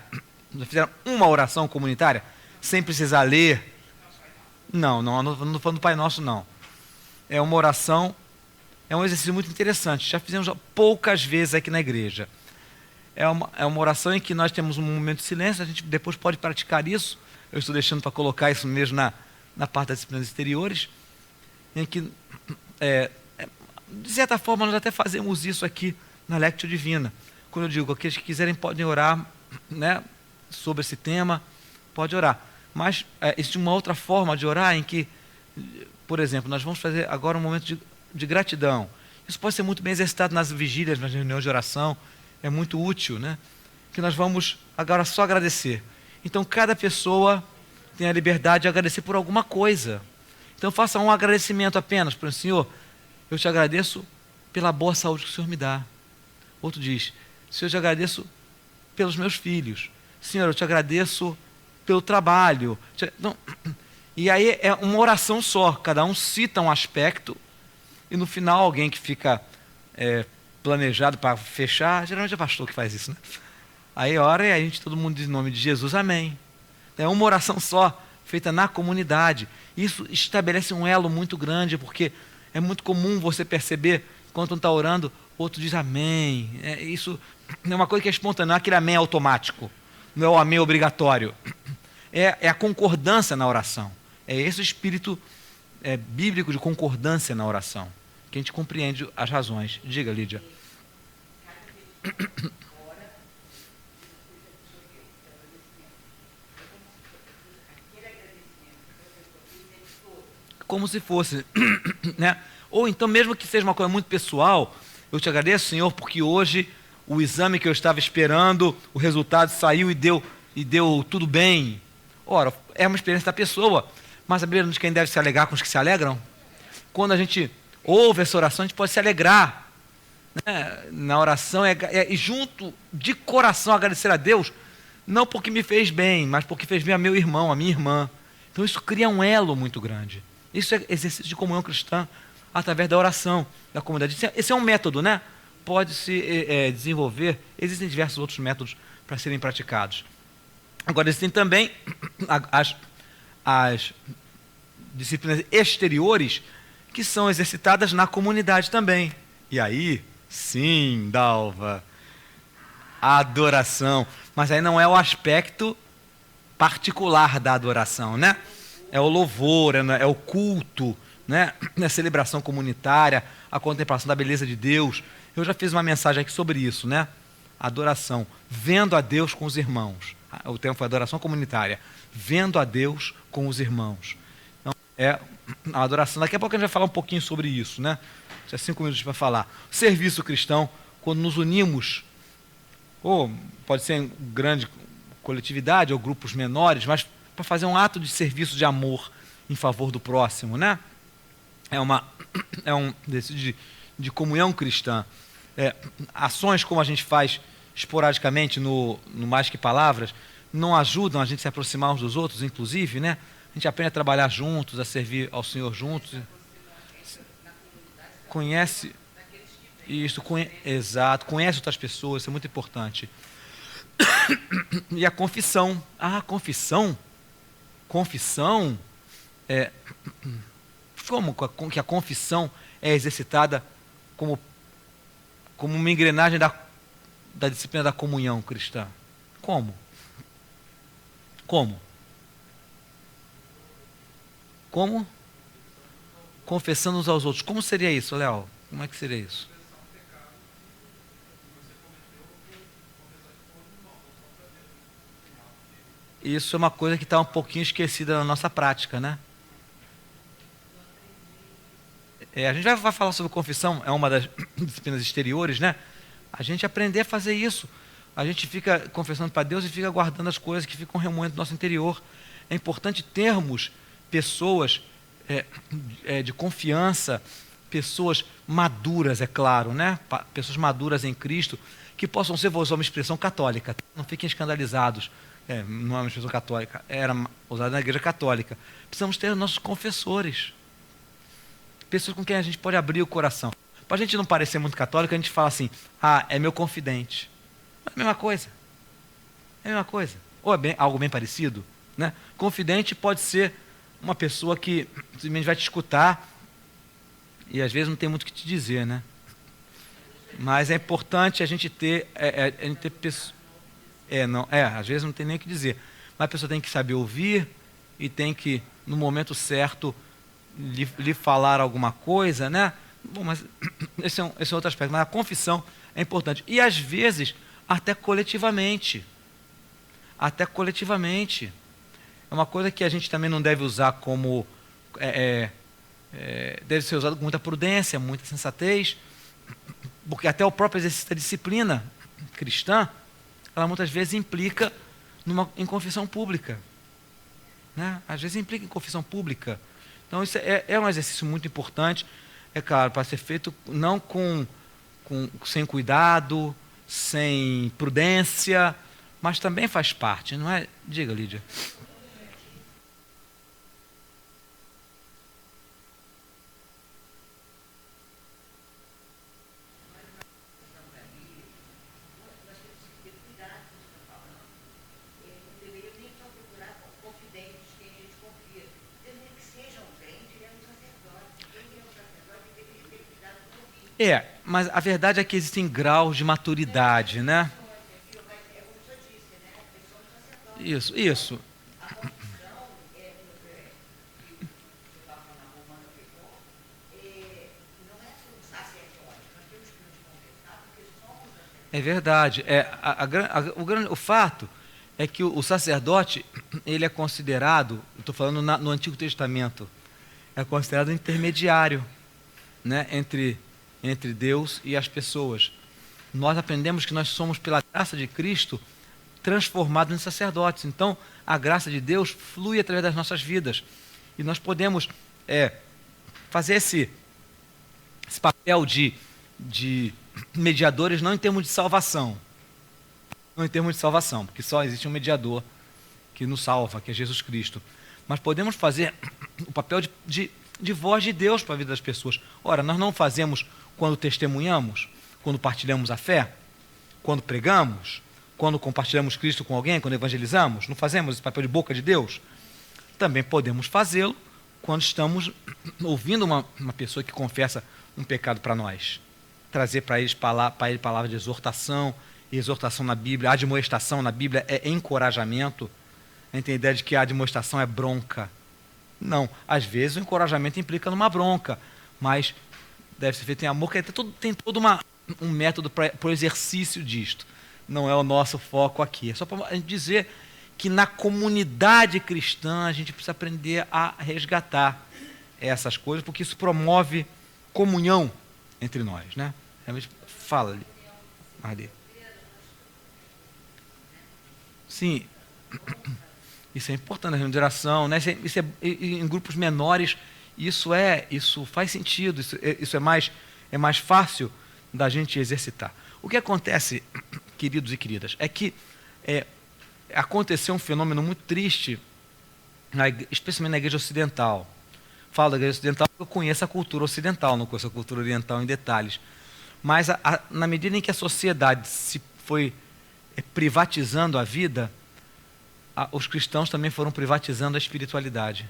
Speaker 1: Já fizeram uma oração comunitária? Sem precisar ler? Não estou falando do Pai Nosso, não. É uma oração, é um exercício muito interessante. Já fizemos poucas vezes aqui na igreja. É uma oração em que nós temos um momento de silêncio, a gente depois pode praticar isso. Eu estou deixando para colocar isso mesmo na parte das disciplinas exteriores, em que, de certa forma, nós até fazemos isso aqui na Lectio Divina. Quando eu digo, aqueles que quiserem podem orar, né, sobre esse tema, pode orar. Mas existe uma outra forma de orar em que, por exemplo, nós vamos fazer agora um momento de gratidão. Isso pode ser muito bem exercitado nas vigílias, nas reuniões de oração, é muito útil, né? Que nós vamos agora só agradecer. Então, cada pessoa tem a liberdade de agradecer por alguma coisa. Então, faça um agradecimento apenas para o Senhor. Eu te agradeço pela boa saúde que o Senhor me dá. Outro diz, Senhor, eu te agradeço pelos meus filhos. Senhor, eu te agradeço pelo trabalho. Não. E aí é uma oração só. Cada um cita um aspecto e no final alguém que fica planejado para fechar, geralmente é pastor que faz isso, né? Aí ora e aí todo mundo diz em nome de Jesus, amém. É uma oração só, feita na comunidade. Isso estabelece um elo muito grande, porque é muito comum você perceber, quando um está orando, o outro diz amém. Isso é uma coisa que é espontânea, não é aquele amém automático, não é o amém obrigatório. É a concordância na oração. É esse o espírito bíblico de concordância na oração, que a gente compreende as razões. Diga, Lídia. Como se fosse, né? Ou então, mesmo que seja uma coisa muito pessoal, eu te agradeço, Senhor, porque hoje o exame que eu estava esperando, o resultado saiu e deu tudo bem. Ora, é uma experiência da pessoa, mas a Bíblia diz que quem deve se alegrar com os que se alegram. Quando a gente ouve essa oração, a gente pode se alegrar né? Na oração e junto de coração agradecer a Deus, não porque me fez bem, mas porque fez bem a meu irmão, a minha irmã. Então isso cria um elo muito grande. Isso é exercício de comunhão cristã através da oração da comunidade. Esse é um método, né? Pode se desenvolver. Existem diversos outros métodos para serem praticados. Agora, existem também as disciplinas exteriores que são exercitadas na comunidade também. E aí, sim, Dalva, a adoração. Mas aí não é o aspecto particular da adoração, né? É o louvor, é o culto, né? É a celebração comunitária, a contemplação da beleza de Deus. Eu já fiz uma mensagem aqui sobre isso, né? Adoração, vendo a Deus com os irmãos. O tema foi adoração comunitária, vendo a Deus com os irmãos. Então, é a adoração. Daqui a pouco a gente vai falar um pouquinho sobre isso, né? Tinha 5 minutos para falar. Serviço cristão, quando nos unimos, ou pode ser em grande coletividade ou grupos menores, mas para fazer um ato de serviço de amor em favor do próximo, né? É um exercício de comunhão cristã. Ações como a gente faz esporadicamente no Mais Que Palavras não ajudam a gente a se aproximar uns dos outros, inclusive, né? A gente aprende a trabalhar juntos, a servir ao Senhor juntos. Conhece isso, exato, conhece outras pessoas, isso é muito importante. E a confissão. Confissão? Confissão? Como que a confissão é exercitada como uma engrenagem da disciplina da comunhão cristã? Como? Confessando uns aos outros. Como seria isso, Léo? Como é que seria isso? Isso é uma coisa que está um pouquinho esquecida na nossa prática, né? A gente vai falar sobre confissão, é uma das disciplinas exteriores, né? A gente aprender a fazer isso. A gente fica confessando para Deus e fica guardando as coisas que ficam remoendo no nosso interior. É importante termos pessoas de confiança, pessoas maduras, é claro, né? Pessoas maduras em Cristo, que possam ser, vou usar uma expressão católica, não fiquem escandalizados. Não é uma expressão católica, era usada na igreja católica. Precisamos ter nossos confessores, pessoas com quem a gente pode abrir o coração. Para a gente não parecer muito católico, a gente fala assim: é meu confidente. É a mesma coisa. É a mesma coisa. Ou é algo bem parecido, né? Confidente pode ser uma pessoa que simplesmente vai te escutar e às vezes não tem muito o que te dizer, né? Mas é importante a gente ter pessoas. Às vezes não tem nem o que dizer. Mas a pessoa tem que saber ouvir e tem que, no momento certo, lhe falar alguma coisa, né? Bom, mas esse é outro aspecto. Mas a confissão é importante. E às vezes, até coletivamente. Até coletivamente. É uma coisa que a gente também não deve usar como... deve ser usado com muita prudência, muita sensatez, porque até o próprio exercício da disciplina cristã, ela muitas vezes implica em confissão pública, né? Às vezes implica em confissão pública. Então isso é um exercício muito importante, é claro, para ser feito não sem cuidado, sem prudência, mas também faz parte, não é? Diga, Lídia. Mas a verdade é que existem graus de maturidade, né? Isso. É verdade. O fato é que o sacerdote, ele é considerado, estou falando no Antigo Testamento, é considerado um intermediário, né, entre Deus e as pessoas. Nós aprendemos que nós somos, pela graça de Cristo, transformados em sacerdotes. Então, a graça de Deus flui através das nossas vidas. E nós podemos fazer esse papel de mediadores não em termos de salvação. Não em termos de salvação, porque só existe um mediador que nos salva, que é Jesus Cristo. Mas podemos fazer o papel de voz de Deus para a vida das pessoas. Ora, nós não fazemos quando testemunhamos, quando partilhamos a fé, quando pregamos, quando compartilhamos Cristo com alguém, quando evangelizamos. Não fazemos esse papel de boca de Deus? Também podemos fazê-lo quando estamos ouvindo uma pessoa que confessa um pecado para nós. Trazer para ele palavra de exortação, e exortação na Bíblia, a admoestação na Bíblia é encorajamento. A gente tem a ideia de que a admoestação é bronca. Não, às vezes o encorajamento implica numa bronca, mas deve ser feito em amor, que tem todo um método para o exercício disto. Não é o nosso foco aqui. É só para a gente dizer que na comunidade cristã a gente precisa aprender a resgatar essas coisas, porque isso promove comunhão entre nós, né? Fala ali. Ali. Sim, isso é importante na remuneração, né? Em grupos menores, isso faz sentido, isso é mais fácil da gente exercitar. O que acontece, queridos e queridas, é que aconteceu um fenômeno muito triste, especialmente na igreja ocidental. Falo da igreja ocidental porque eu conheço a cultura ocidental, não conheço a cultura oriental em detalhes. Mas na medida em que a sociedade se foi privatizando a vida, os cristãos também foram privatizando a espiritualidade.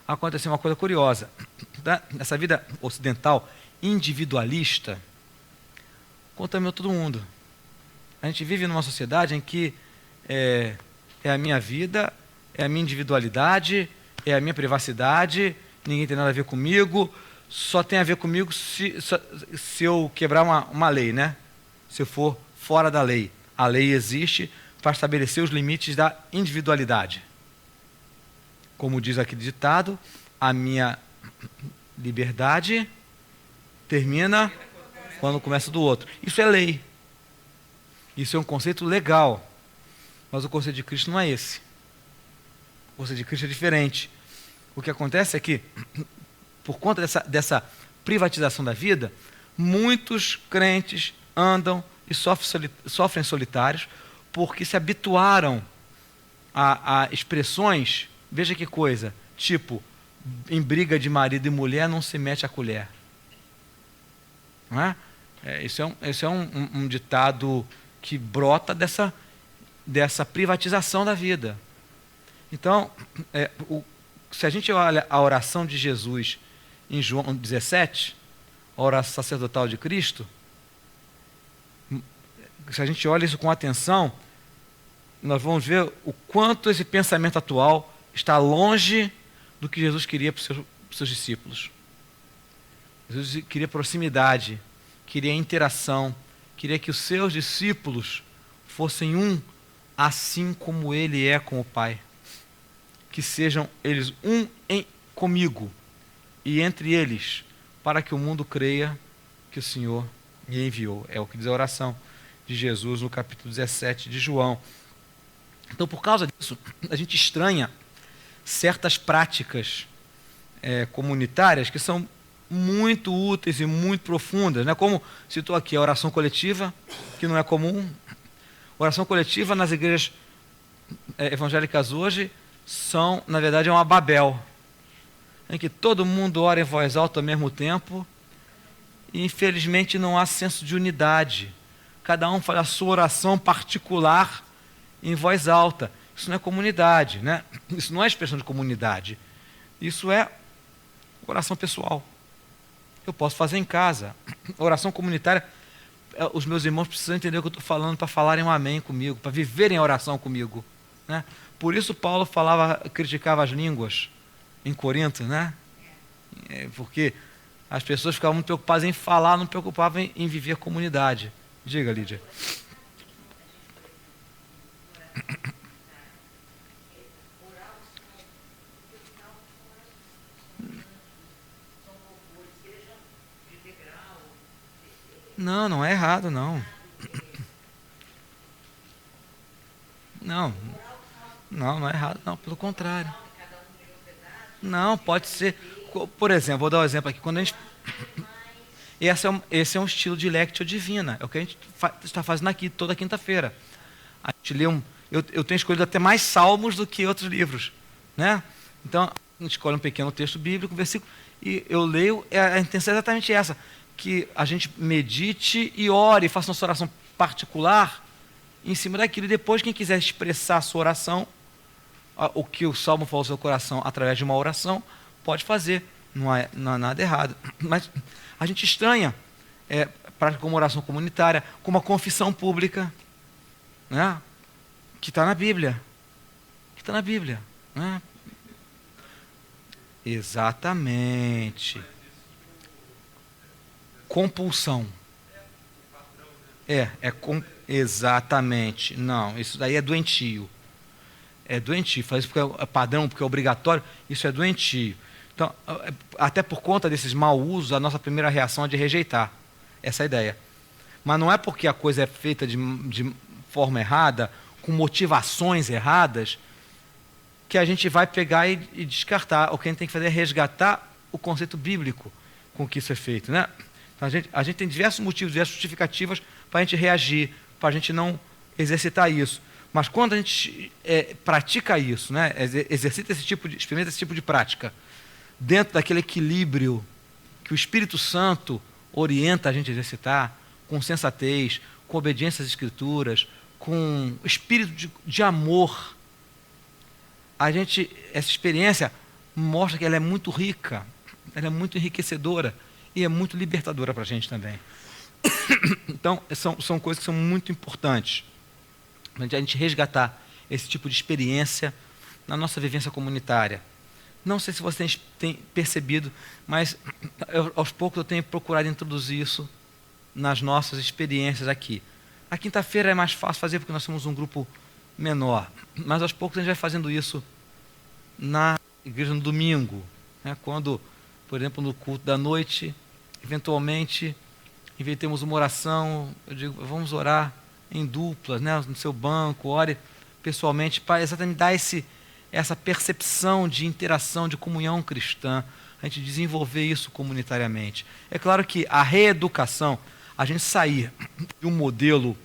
Speaker 1: Aconteceu uma coisa curiosa. Nessa vida ocidental individualista, contaminou todo mundo. A gente vive numa sociedade em que é a minha vida, é a minha individualidade, é a minha privacidade, ninguém tem nada a ver comigo, só tem a ver comigo se eu quebrar uma lei, né? Se eu for fora da lei. A lei existe para estabelecer os limites da individualidade. Como diz aqui o ditado, a minha liberdade termina quando começa do outro. Isso é lei. Isso é um conceito legal. Mas o conceito de Cristo não é esse. O conceito de Cristo é diferente. O que acontece é que, por conta dessa privatização da vida, muitos crentes andam e sofrem solitários porque se habituaram a expressões, veja que coisa, tipo, em briga de marido e mulher não se mete a colher. Não é? Esse é um ditado que brota dessa privatização da vida. Então, se a gente olha a oração de Jesus em João 17, a oração sacerdotal de Cristo, se a gente olha isso com atenção, nós vamos ver o quanto esse pensamento atual está longe do que Jesus queria para os seus discípulos. Jesus queria proximidade, queria interação, queria que os seus discípulos fossem um, assim como ele é com o Pai. Que sejam eles um comigo e entre eles, para que o mundo creia que o Senhor me enviou. É o que diz a oração de Jesus no capítulo 17 de João. Então, por causa disso, a gente estranha certas práticas comunitárias que são muito úteis e muito profundas, né? Como citou aqui a oração coletiva, que não é comum. Oração coletiva nas igrejas evangélicas hoje na verdade, é uma Babel, em que todo mundo ora em voz alta ao mesmo tempo e, infelizmente, não há senso de unidade. Cada um faz a sua oração particular em voz alta. Isso não é comunidade, né? Isso não é expressão de comunidade. Isso é oração pessoal. Eu posso fazer em casa. Oração comunitária, os meus irmãos precisam entender o que eu estou falando para falarem um amém comigo, para viverem a oração comigo, né? Por isso Paulo criticava as línguas em Corinto, né? Porque as pessoas ficavam muito preocupadas em falar, não preocupavam em viver comunidade. Diga, Lídia. Não é errado, não. Não é errado, não, pelo contrário. Não, pode ser. Por exemplo, vou dar um exemplo aqui. Quando a gente Esse é um estilo de Lectio Divina. É o que a gente está fazendo aqui toda quinta-feira. A gente lê eu tenho escolhido até mais salmos do que outros livros, né? Então, a gente escolhe um pequeno texto bíblico, um versículo, e eu leio, a intenção é exatamente essa, que a gente medite e ore, faça nossa oração particular em cima daquilo. E depois, quem quiser expressar a sua oração, o que o Salmo falou ao seu coração através de uma oração, pode fazer. Não há nada errado. Mas a gente estranha prática como oração comunitária, como a confissão pública, né? Que está na Bíblia. Que está na Bíblia. Né? Exatamente. Compulsão. Exatamente. Não, isso daí é doentio. É doentio. Faz isso porque é padrão, porque é obrigatório. Isso é doentio. Então, até por conta desses mau usos, a nossa primeira reação é de rejeitar essa ideia. Mas não é porque a coisa é feita de forma errada, com motivações erradas, que a gente vai pegar e descartar. O que a gente tem que fazer é resgatar o conceito bíblico com que isso é feito, né? Então, a gente tem diversos motivos, diversas justificativas para a gente reagir, para a gente não exercitar isso. Mas quando a gente pratica isso, né? Experimenta esse tipo de prática, dentro daquele equilíbrio que o Espírito Santo orienta a gente a exercitar, com sensatez, com obediência às Escrituras, com espírito de amor, essa experiência mostra que ela é muito rica, ela é muito enriquecedora e é muito libertadora para a gente também. Então, são coisas que são muito importantes, a gente resgatar esse tipo de experiência na nossa vivência comunitária. Não sei se vocês têm percebido, mas aos poucos eu tenho procurado introduzir isso nas nossas experiências aqui. A quinta-feira é mais fácil fazer porque nós somos um grupo menor, mas aos poucos a gente vai fazendo isso na igreja no domingo, né? Quando, por exemplo, no culto da noite, eventualmente, em vez de termos uma oração, eu digo, vamos orar em duplas, né? No seu banco, ore pessoalmente, para exatamente dar essa percepção de interação, de comunhão cristã, a gente desenvolver isso comunitariamente. É claro que a reeducação, a gente sair de um modelo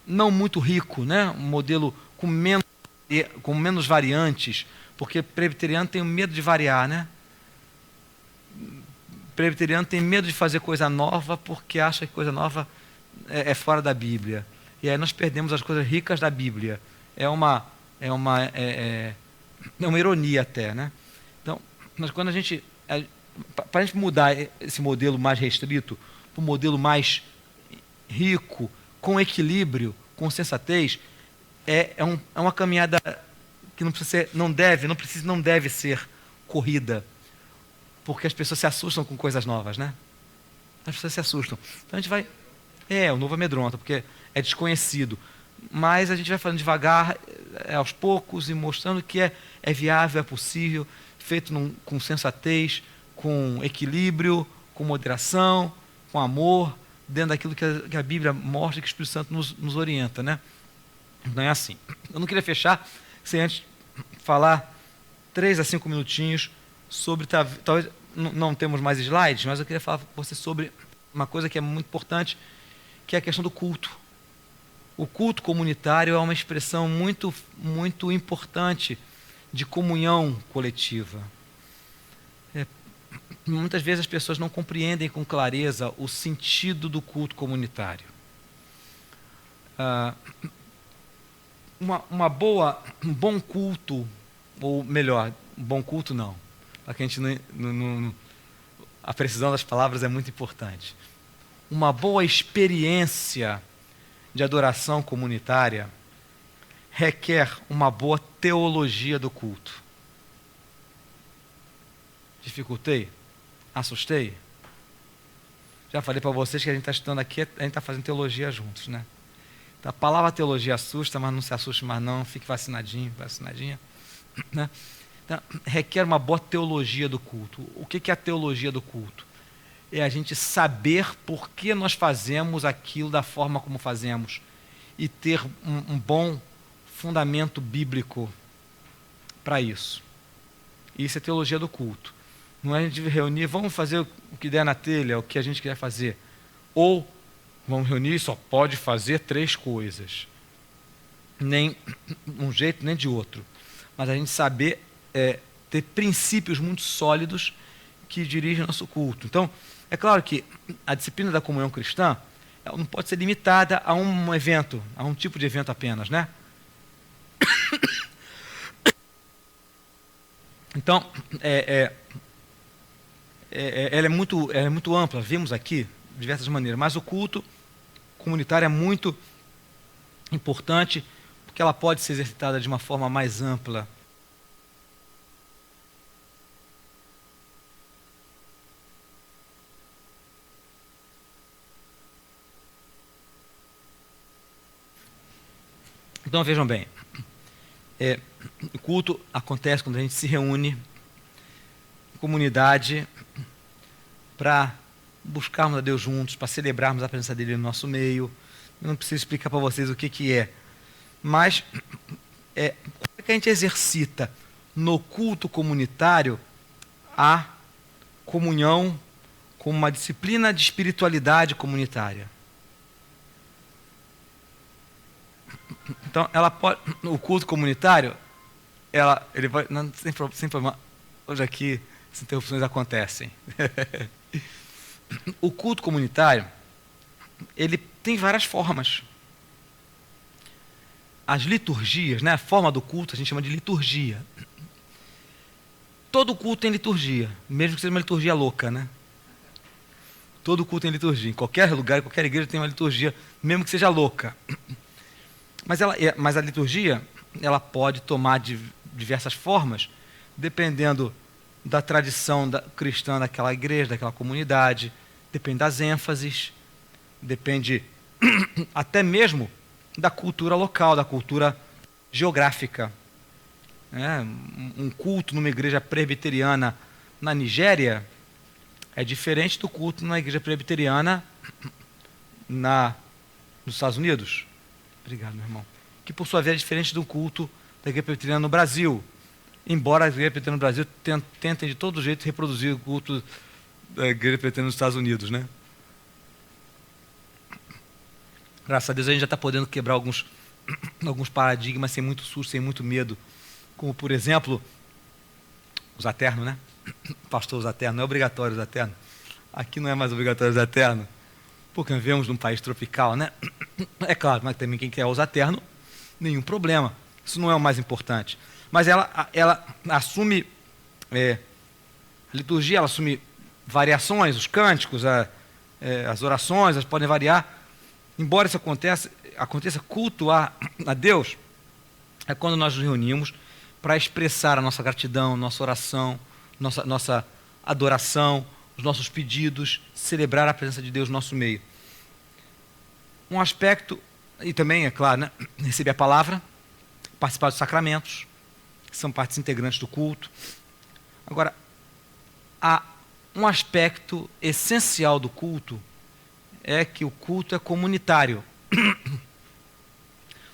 Speaker 1: não muito rico, né? Um modelo com menos variantes, porque presbiteriano tem medo de variar, né? Presbiteriano tem medo de fazer coisa nova porque acha que coisa nova é fora da Bíblia. E aí nós perdemos as coisas ricas da Bíblia. É uma ironia até, né? Então, mas quando para a gente mudar esse modelo mais restrito para um modelo mais rico, com equilíbrio, com sensatez, é uma caminhada que não deve ser corrida, porque as pessoas se assustam com coisas novas, né? As pessoas se assustam. Então a gente vai... o novo amedronta, porque é desconhecido. Mas a gente vai falando devagar, aos poucos, e mostrando que é viável, é possível, feito com sensatez, com equilíbrio, com moderação, com amor, dentro daquilo que a Bíblia mostra, que o Espírito Santo nos orienta, né? Não é assim. Eu não queria fechar sem antes falar 3 a 5 minutinhos sobre, talvez não temos mais slides, mas eu queria falar com você sobre uma coisa que é muito importante, que é a questão do culto. O culto comunitário é uma expressão muito, muito importante de comunhão coletiva. Muitas vezes as pessoas não compreendem com clareza o sentido do culto comunitário. Um bom culto, ou melhor, um bom culto não. Para que a gente a precisão das palavras é muito importante. Uma boa experiência de adoração comunitária requer uma boa teologia do culto. Dificultei? Assustei? Já falei para vocês que a gente está estudando aqui, a gente está fazendo teologia juntos, né? Então, a palavra teologia assusta, mas não se assuste mais não, fique vacinadinho, vacinadinha, né? Então, requer uma boa teologia do culto. O que é a teologia do culto? É a gente saber por que nós fazemos aquilo da forma como fazemos e ter um bom fundamento bíblico para isso. Isso é teologia do culto. Não é a gente reunir, vamos fazer o que der na telha, o que a gente quer fazer. Ou vamos reunir e só pode fazer 3 coisas. Nem um jeito, nem de outro. Mas a gente saber ter princípios muito sólidos que dirigem o nosso culto. Então, é claro que a disciplina da comunhão cristã ela não pode ser limitada a um evento, a um tipo de evento apenas, né? Então, ela é muito ampla, vimos aqui de diversas maneiras, mas o culto comunitário é muito importante porque ela pode ser exercitada de uma forma mais ampla. Então vejam bem, o culto acontece quando a gente se reúne em comunidade para buscarmos a Deus juntos, para celebrarmos a presença dele no nosso meio. Eu não preciso explicar para vocês o que é. Mas como é que a gente exercita no culto comunitário a comunhão como uma disciplina de espiritualidade comunitária? Então, o culto comunitário, ele vai, não, sem problema, hoje aqui as interrupções acontecem. O culto comunitário, ele tem várias formas. As liturgias, né, a forma do culto a gente chama de liturgia. Todo culto tem liturgia, mesmo que seja uma liturgia louca, né? Todo culto tem liturgia. Em qualquer lugar, em qualquer igreja tem uma liturgia, mesmo que seja louca. Mas a liturgia, ela pode tomar diversas formas, dependendo da tradição cristã daquela igreja, daquela comunidade, depende das ênfases, depende até mesmo da cultura local, da cultura geográfica. Um culto numa igreja presbiteriana na Nigéria é diferente do culto numa igreja presbiteriana nos Estados Unidos. Obrigado, meu irmão. Que, por sua vez, é diferente do culto da igreja presbiteriana no Brasil. Embora a igreja presbiteriana no Brasil tentem de todo jeito reproduzir o culto da igreja presbiteriana nos Estados Unidos, né? Graças a Deus a gente já está podendo quebrar alguns paradigmas sem muito susto, sem muito medo. Como, por exemplo, o Zaterno, né? Pastor Zaterno, não é obrigatório o Zaterno. Aqui não é mais obrigatório o Zaterno, porque vivemos num país tropical, né? É claro, mas também quem quer usar terno, nenhum problema. Isso não é o mais importante. Mas ela assume, a liturgia ela assume variações, os cânticos, as orações, elas podem variar. Embora isso aconteça cultuar a Deus, é quando nós nos reunimos para expressar a nossa gratidão, nossa oração, nossa adoração, os nossos pedidos, celebrar a presença de Deus no nosso meio. Um aspecto, e também, é claro, né, receber a palavra, participar dos sacramentos, que são partes integrantes do culto. Agora, há um aspecto essencial do culto, é que o culto é comunitário.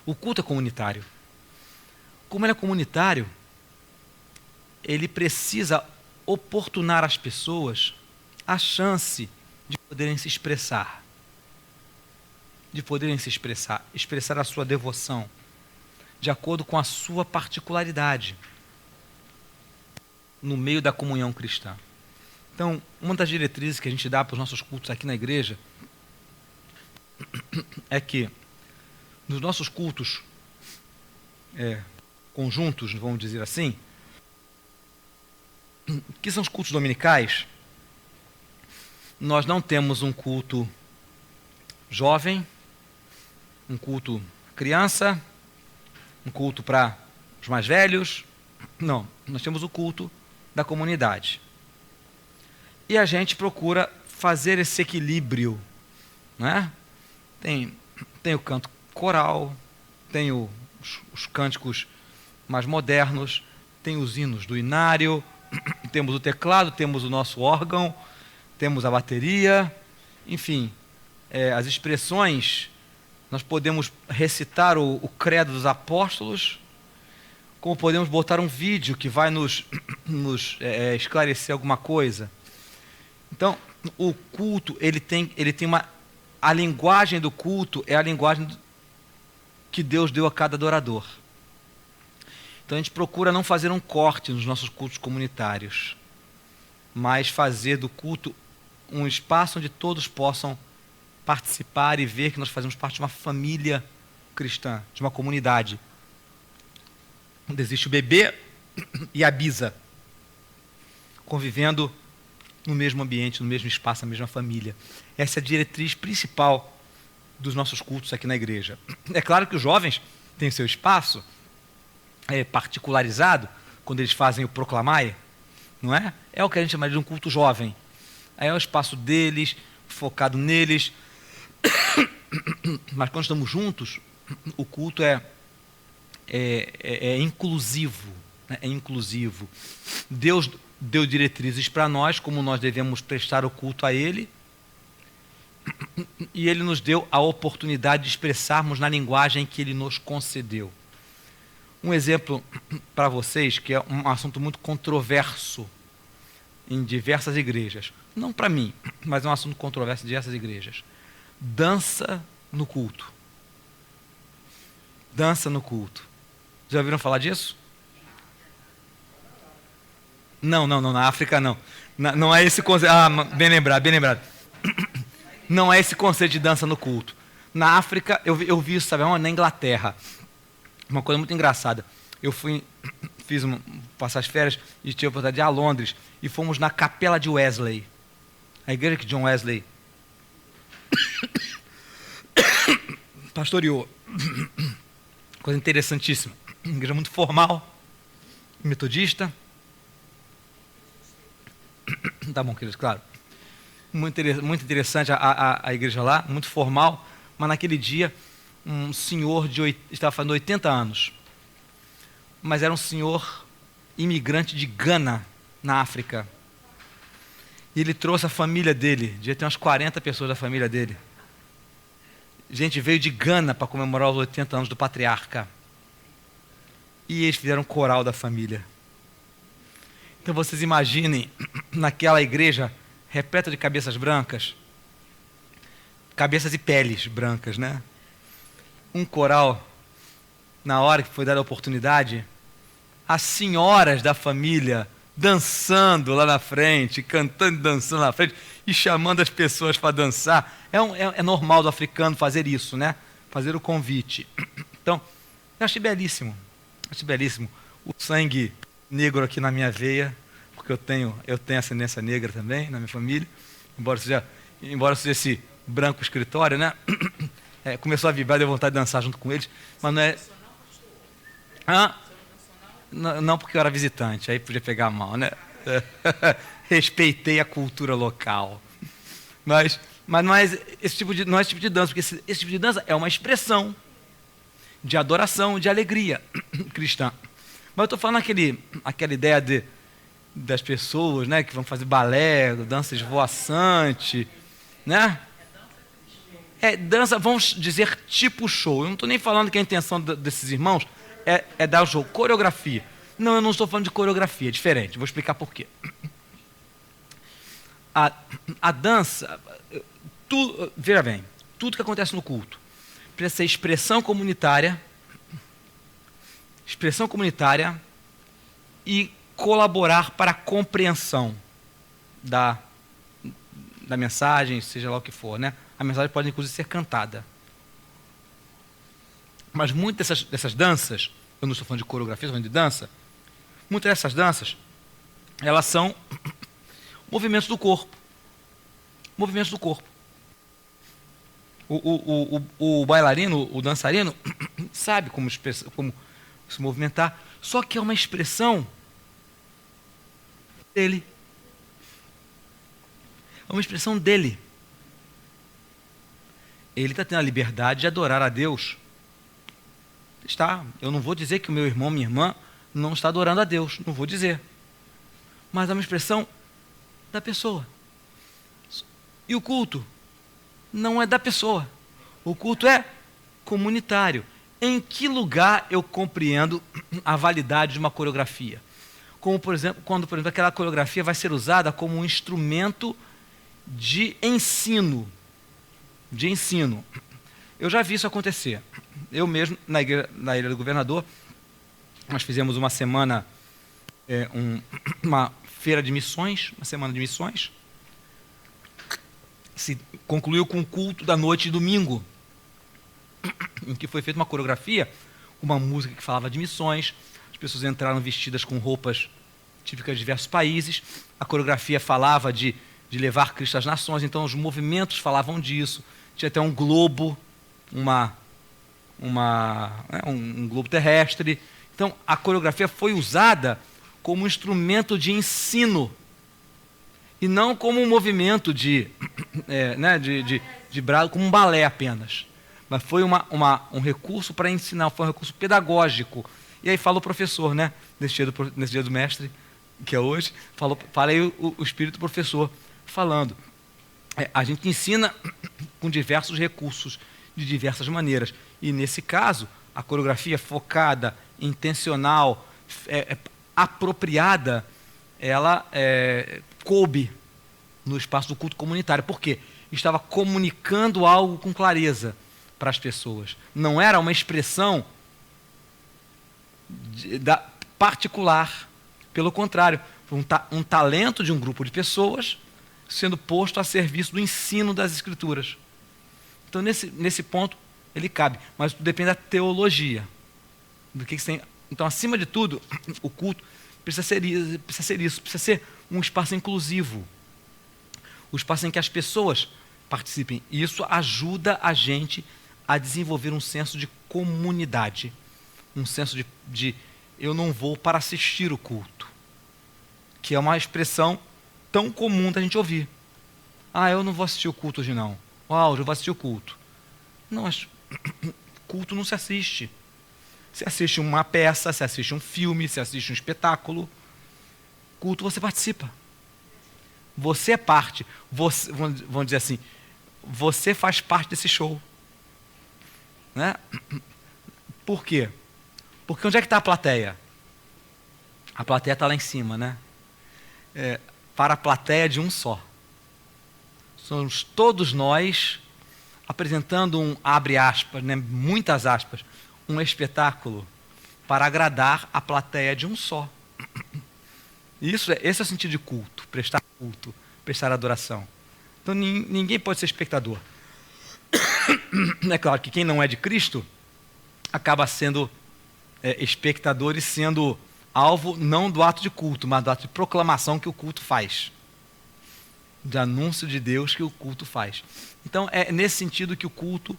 Speaker 1: O culto é comunitário. Como ele é comunitário, ele precisa oportunar às pessoas a chance de poderem se expressar. Expressar a sua devoção, de acordo com a sua particularidade, no meio da comunhão cristã. Então, uma das diretrizes que a gente dá para os nossos cultos aqui na igreja é que nos nossos cultos conjuntos, vamos dizer assim, que são os cultos dominicais, nós não temos um culto jovem, um culto criança, um culto para os mais velhos. Não, nós temos o culto da comunidade. E a gente procura fazer esse equilíbrio, né? Tem o canto coral, tem os cânticos mais modernos, tem os hinos do inário, temos o teclado, temos o nosso órgão, temos a bateria, enfim, as expressões, nós podemos recitar o credo dos apóstolos, como podemos botar um vídeo que vai nos esclarecer alguma coisa. Então, o culto, ele tem uma... A linguagem do culto é a linguagem que Deus deu a cada adorador. Então, a gente procura não fazer um corte nos nossos cultos comunitários, mas fazer do culto um espaço onde todos possam participar e ver que nós fazemos parte de uma família cristã, de uma comunidade, onde existe o bebê e a bisa, convivendo no mesmo ambiente, no mesmo espaço, na mesma família. Essa é a diretriz principal dos nossos cultos aqui na igreja. É claro que os jovens têm seu espaço particularizado, quando eles fazem o proclamai, não é? É o que a gente chama de um culto jovem. Aí é o espaço deles, focado neles. Mas quando estamos juntos, o culto é inclusivo, né? É inclusivo. Deus deu diretrizes para nós, como nós devemos prestar o culto a Ele, e Ele nos deu a oportunidade de expressarmos na linguagem que Ele nos concedeu. Um exemplo para vocês, que é um assunto muito controverso em diversas igrejas. Não para mim, mas é um assunto controverso em diversas igrejas. Dança no culto. Dança no culto. Já ouviram falar disso? Não, na África não. Não é esse conceito. Ah, bem lembrado. Não é esse conceito de dança no culto. Na África, eu vi isso, sabe, na Inglaterra. Uma coisa muito engraçada. Eu passar as férias e tive a oportunidade de ir a Londres. E fomos na capela de Wesley. A igreja que John Wesley pastoreou. Coisa interessantíssima. Uma igreja muito formal, metodista. Tá bom, queridos, claro. Muito interessante a igreja lá, muito formal. Mas naquele dia, um senhor estava fazendo 80 anos. Mas era um senhor imigrante de Gana, na África. E ele trouxe a família dele. Devia ter umas 40 pessoas da família dele. Gente veio de Gana para comemorar os 80 anos do patriarca. E eles fizeram um coral da família. Então vocês imaginem, naquela igreja repleta de cabeças brancas, cabeças e peles brancas, né? Um coral, na hora que foi dada a oportunidade, as senhoras da família dançando lá na frente, cantando e dançando lá na frente, e chamando as pessoas para dançar. É normal do africano fazer isso, né? Fazer o convite. Então, eu achei belíssimo. Achei belíssimo. O sangue negro aqui na minha veia, porque eu tenho ascendência negra também na minha família, embora seja esse branco escritório, né? Começou a vibrar, deu vontade de dançar junto com eles, mas não é... Não, porque eu era visitante, aí podia pegar mal, né? Respeitei a cultura local. Mas não é esse tipo de dança, porque esse tipo de dança é uma expressão de adoração, de alegria cristã. Mas eu estou falando aquela ideia das pessoas, né, que vão fazer balé, dança esvoaçante, né? Dança, vamos dizer, tipo show. Eu não estou nem falando que a intenção desses irmãos é dar o show. Coreografia. Não, eu não estou falando de coreografia, é diferente. Vou explicar por quê. A dança, veja bem, tudo que acontece no culto precisa ser expressão comunitária e colaborar para a compreensão da mensagem, seja lá o que for, né? A mensagem pode inclusive ser cantada. Mas muitas dessas danças, eu não estou falando de coreografia, estou falando de dança, muitas dessas danças, elas são movimentos do corpo. Movimentos do corpo. O bailarino, o dançarino, sabe como se movimentar, só que é uma expressão dele. É uma expressão dele. Ele está tendo a liberdade de adorar a Deus. Eu não vou dizer que o meu irmão, minha irmã, não está adorando a Deus. Não vou dizer. Mas é uma expressão da pessoa. E o culto não é da pessoa. O culto é comunitário. Em que lugar eu compreendo a validade de uma coreografia? Como, por exemplo, quando, por exemplo, aquela coreografia vai ser usada como um instrumento de ensino. De ensino. Eu já vi isso acontecer. Eu mesmo, na Ilha do Governador, nós fizemos uma semana, uma feira de missões, uma semana de missões. Se concluiu com o culto da noite de domingo, em que foi feita uma coreografia, uma música que falava de missões. As pessoas entraram vestidas com roupas típicas de diversos países. A coreografia falava de levar Cristo às nações, então os movimentos falavam disso. Tinha até um globo, um globo terrestre. Então a coreografia foi usada como instrumento de ensino e não como um movimento de brado, como um balé apenas. Mas foi um recurso para ensinar, foi um recurso pedagógico. E aí fala o professor, né? Nesse dia do mestre, que é hoje, fala aí o espírito professor falando. A gente ensina com diversos recursos, de diversas maneiras. E nesse caso, a coreografia focada, intencional, apropriada, ela coube no espaço do culto comunitário. Por quê? Estava comunicando algo com clareza para as pessoas. Não era uma expressão particular. Pelo contrário, foi um talento de um grupo de pessoas sendo posto a serviço do ensino das Escrituras. Então, nesse ponto, ele cabe. Mas tudo depende da teologia. Do que você tem. Então, acima de tudo, o culto precisa ser isso. Precisa ser um espaço inclusivo. O espaço em que as pessoas participem. E isso ajuda a gente a desenvolver um senso de comunidade. Um senso de eu não vou para assistir o culto. Que é uma expressão tão comum da gente ouvir. Eu não vou assistir o culto hoje não. Hoje eu vou assistir o culto. Não, mas culto não se assiste. Você assiste uma peça, você assiste um filme, você assiste um espetáculo. Culto você participa. Você é parte. Vamos dizer assim, você faz parte desse show. Né? Por quê? Porque onde é que está a plateia? A plateia está lá em cima, né? Para a plateia de um só. Somos todos nós apresentando abre aspas, né, muitas aspas, um espetáculo para agradar a plateia de um só. Esse é o sentido de culto, prestar adoração. Então ninguém pode ser espectador. É claro que quem não é de Cristo acaba sendo espectador e sendo alvo não do ato de culto, mas do ato de proclamação que o culto faz. De anúncio de Deus que o culto faz. Então, é nesse sentido que o culto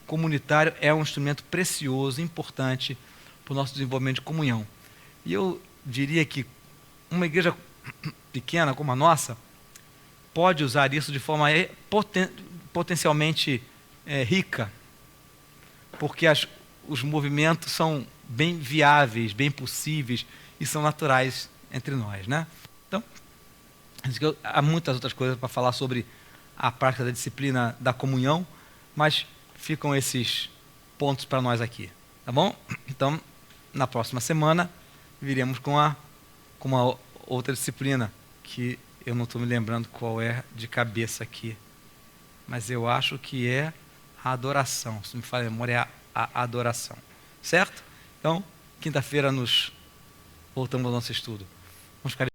Speaker 1: comunitário é um instrumento precioso, importante para o nosso desenvolvimento de comunhão. E eu diria que uma igreja pequena como a nossa pode usar isso de forma potencialmente rica, porque os movimentos são bem viáveis, bem possíveis e são naturais entre nós, né? Então, há muitas outras coisas para falar sobre a prática da disciplina da comunhão, mas ficam esses pontos para nós aqui, tá bom? Então, na próxima semana, viremos com uma outra disciplina, que eu não estou me lembrando qual é de cabeça aqui, mas eu acho que é a adoração, se me falha a memória, é a adoração, certo? Então, quinta-feira nos voltamos ao nosso estudo. Vamos ficar